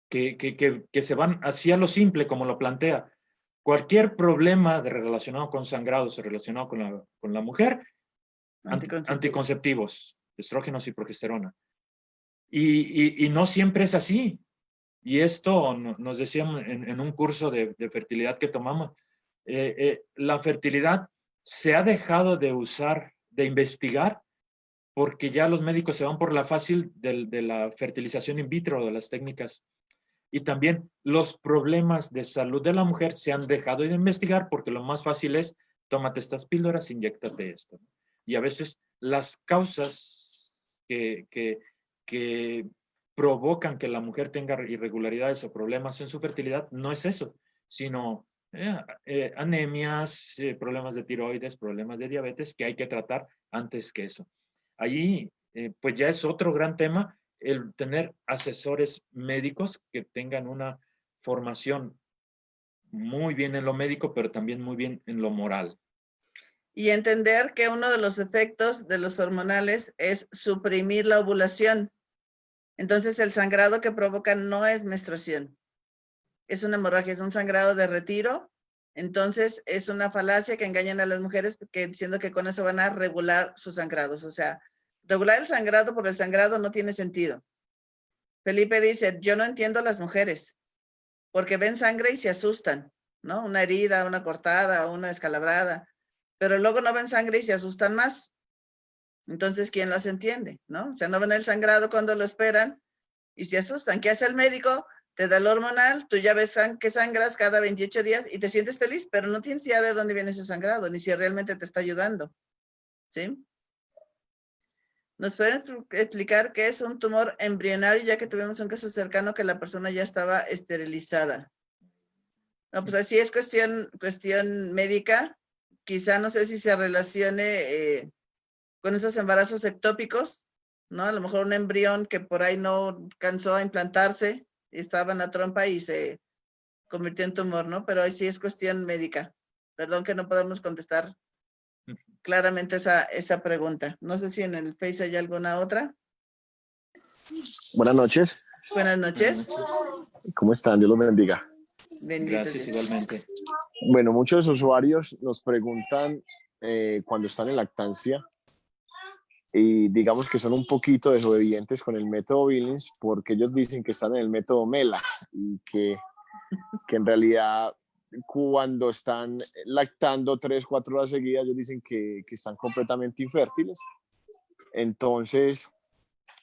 que se van hacia lo simple, como lo plantea. cualquier problema relacionado con sangrados o relacionado con la mujer, anticonceptivos, estrógenos y progesterona. Y no siempre es así. Y esto nos decían en un curso de fertilidad que tomamos. La fertilidad se ha dejado de usar, de investigar, porque ya los médicos se van por la fácil de la fertilización in vitro, de las técnicas. Y también los problemas de salud de la mujer se han dejado de investigar porque lo más fácil es, tómate estas píldoras, inyéctate esto. Y a veces las causas que provocan que la mujer tenga irregularidades o problemas en su fertilidad no es eso, sino anemias, problemas de tiroides, problemas de diabetes que hay que tratar antes que eso. Allí, pues ya es otro gran tema, el tener asesores médicos que tengan una formación muy bien en lo médico, pero también muy bien en lo moral. Y entender que uno de los efectos de los hormonales es suprimir la ovulación. Entonces el sangrado que provoca no es menstruación, es una hemorragia, es un sangrado de retiro. Entonces es una falacia que engañan a las mujeres diciendo que con eso van a regular sus sangrados. O sea, regular el sangrado por el sangrado no tiene sentido. Felipe dice, yo no entiendo a las mujeres, porque ven sangre y se asustan, ¿no? Una herida, una cortada, una descalabrada, pero luego no ven sangre y se asustan más. Entonces, ¿quién las entiende, no? O sea, no ven el sangrado cuando lo esperan y se asustan. ¿Qué hace el médico? Te da el hormonal, tú ya ves que sangras cada 28 días y te sientes feliz, pero no tienes idea de dónde viene ese sangrado, ni si realmente te está ayudando, ¿sí? ¿Nos pueden explicar qué es un tumor embrionario, ya que tuvimos un caso cercano que la persona ya estaba esterilizada? No, pues así es cuestión médica. Quizá no sé si se relacione con esos embarazos ectópicos, ¿no? A lo mejor un embrión que por ahí no alcanzó a implantarse, estaba en la trompa y se convirtió en tumor, ¿no? Pero ahí sí es cuestión médica. Perdón que no podemos contestar claramente esa pregunta. No sé si en el Face hay alguna otra. Buenas noches. Buenas noches. ¿Cómo están? Dios los bendiga. Bendito Gracias, Dios. igualmente. Bueno, muchos usuarios nos preguntan cuando están en lactancia y digamos que son un poquito desobedientes con el método Billings porque ellos dicen que están en el método MELA y que en realidad cuando están lactando 3-4 horas seguidas ellos dicen que están completamente infértiles. Entonces,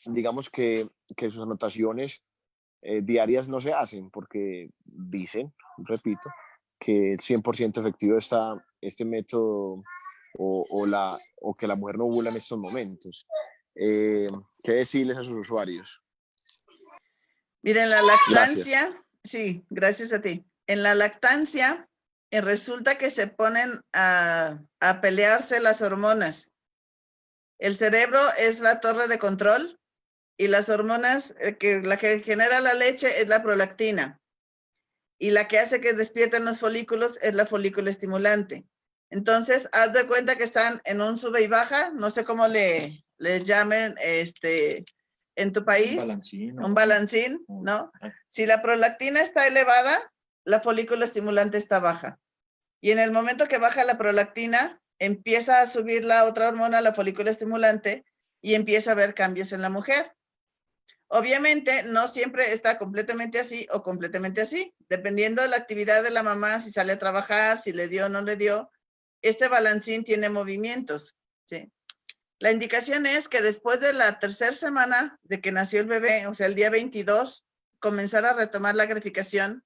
digamos que sus anotaciones diarias no se hacen porque dicen, repito, que 100% efectivo está este método o que la mujer no ovula en estos momentos. ¿Qué decirles a sus usuarios? Miren, la lactancia, Gracias. sí, gracias a ti. En la lactancia resulta que se ponen a pelearse las hormonas. El cerebro es la torre de control y las hormonas, la que genera la leche es la prolactina. Y la que hace que despierten los folículos es la folículo estimulante. Entonces, haz de cuenta que están en un sube y baja, no sé cómo les llamen en tu país. Un balancín, ¿no? Si la prolactina está elevada, la folículo estimulante está baja. Y en el momento que baja la prolactina, empieza a subir la otra hormona, la folículo estimulante, y empieza a haber cambios en la mujer. Obviamente, no siempre está completamente así o completamente así. Dependiendo de la actividad de la mamá, si sale a trabajar, si le dio o no le dio, este balancín tiene movimientos, ¿sí? La indicación es que después de la tercera semana de que nació el bebé, o sea, el día 22, comenzar a retomar la gratificación,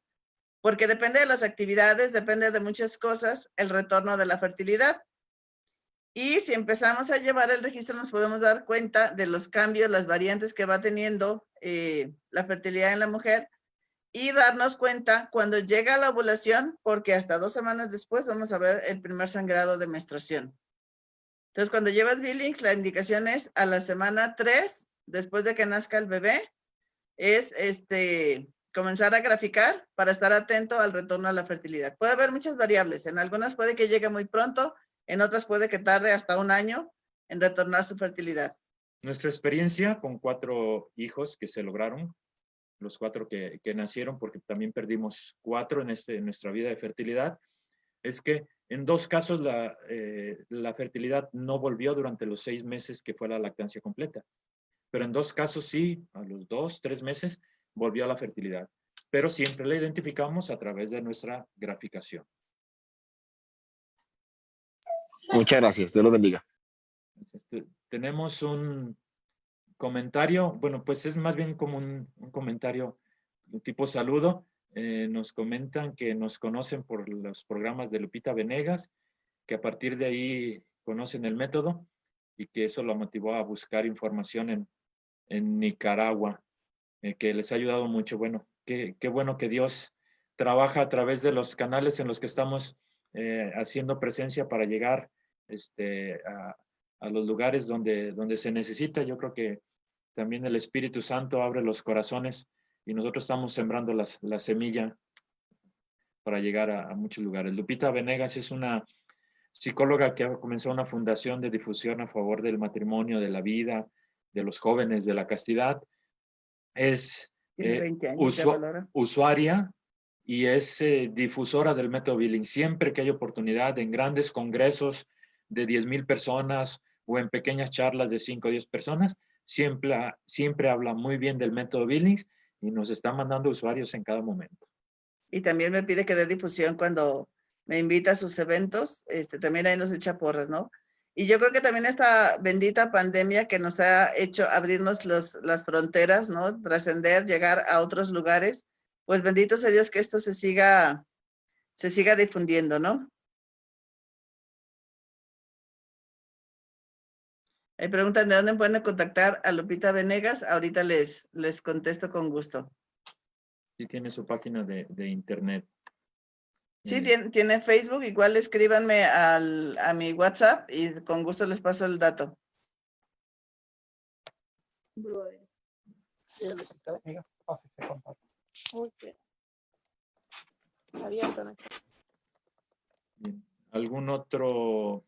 porque depende de las actividades, depende de muchas cosas, el retorno de la fertilidad. Y si empezamos a llevar el registro, nos podemos dar cuenta de los cambios, las variantes que va teniendo la fertilidad en la mujer y darnos cuenta cuando llega la ovulación, porque hasta 2 semanas después vamos a ver el primer sangrado de menstruación. Entonces, cuando llevas Billings, la indicación es a la semana 3, después de que nazca el bebé, es comenzar a graficar para estar atento al retorno a la fertilidad. Puede haber muchas variables. En algunas puede que llegue muy pronto, en otras puede que tarde hasta 1 año en retornar su fertilidad. Nuestra experiencia con 4 hijos que se lograron, los 4 que nacieron, porque también perdimos 4 en nuestra vida de fertilidad, es que en 2 casos la fertilidad no volvió durante los 6 meses que fue la lactancia completa. Pero en 2 casos sí, a los 2, 3 meses, volvió a la fertilidad. Pero siempre la identificamos a través de nuestra graficación. Muchas gracias, Dios los bendiga. Tenemos un comentario, bueno, pues es más bien como un comentario tipo saludo. Nos comentan que nos conocen por los programas de Lupita Venegas, que a partir de ahí conocen el método y que eso lo motivó a buscar información en Nicaragua, que les ha ayudado mucho. Bueno, qué bueno que Dios trabaja a través de los canales en los que estamos haciendo presencia para llegar a los lugares donde se necesita. Yo creo que también el Espíritu Santo abre los corazones y nosotros estamos sembrando la semilla para llegar a muchos lugares. Lupita Venegas es una psicóloga que ha comenzado una fundación de difusión a favor del matrimonio, de la vida, de los jóvenes, de la castidad. Es Tiene 20 años, usuaria y es difusora del método Billings. Siempre que hay oportunidad en grandes congresos de 10,000 personas o en pequeñas charlas de 5 o 10 personas, siempre habla muy bien del método Billings y nos está mandando usuarios en cada momento. Y también me pide que dé difusión cuando me invita a sus eventos, también ahí nos echa porras, ¿no? Y yo creo que también esta bendita pandemia que nos ha hecho abrirnos las fronteras, ¿no? Trascender, llegar a otros lugares, pues bendito sea Dios que esto se siga difundiendo, ¿no? Me preguntan de dónde pueden contactar a Lupita Venegas. Ahorita les contesto con gusto. Sí, tiene su página de internet. Sí, tiene Facebook. Igual escríbanme a mi WhatsApp y con gusto les paso el dato. Bien. ¿Algún otro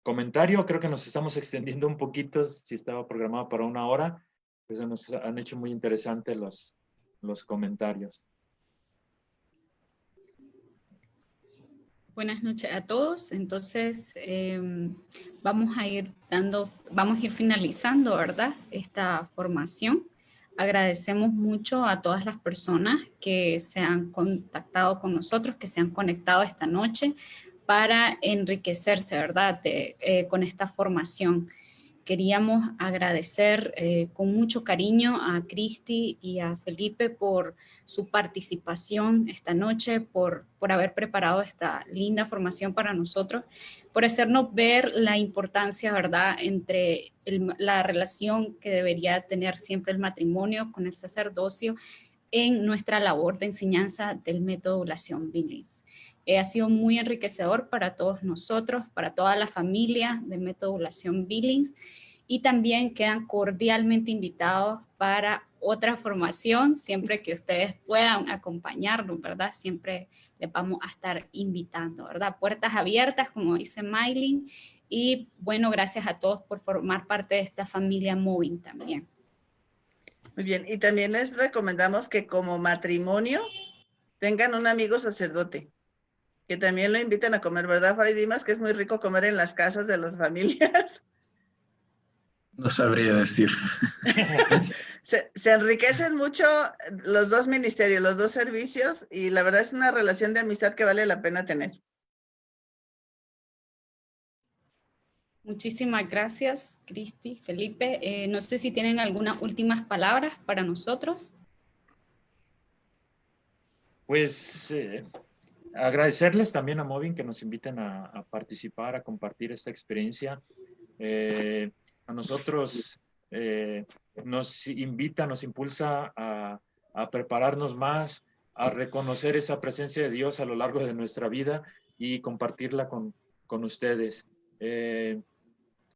comentario? Creo que nos estamos extendiendo un poquito, si estaba programado para 1 hora. Pues nos han hecho muy interesantes los comentarios. Buenas noches a todos. Entonces, vamos a ir finalizando, ¿verdad? Esta formación. Agradecemos mucho a todas las personas que se han contactado con nosotros, que se han conectado esta noche para enriquecerse, ¿verdad? Con esta formación. Queríamos agradecer con mucho cariño a Cristi y a Felipe por su participación esta noche, por haber preparado esta linda formación para nosotros, por hacernos ver la importancia, ¿verdad?, entre la relación que debería tener siempre el matrimonio con el sacerdocio en nuestra labor de enseñanza del método Oblación Billings. Ha sido muy enriquecedor para todos nosotros, para toda la familia del método Oblación Billings, y también quedan cordialmente invitados para otra formación, siempre que ustedes puedan acompañarnos, ¿verdad? Siempre les vamos a estar invitando, ¿verdad? Puertas abiertas, como dice Maylin, y bueno, gracias a todos por formar parte de esta familia Moving también. Muy bien, y también les recomendamos que como matrimonio tengan un amigo sacerdote, que también lo inviten a comer, ¿verdad, Fray Dimas? Que es muy rico comer en las casas de las familias. No sabría decir. Se enriquecen mucho los 2 ministerios, los 2 servicios, y la verdad es una relación de amistad que vale la pena tener. Muchísimas gracias, Cristi, Felipe. No sé si tienen algunas últimas palabras para nosotros. Pues agradecerles también a Moving que nos inviten a participar, a compartir esta experiencia. A nosotros nos invita, nos impulsa a prepararnos más, a reconocer esa presencia de Dios a lo largo de nuestra vida y compartirla con ustedes.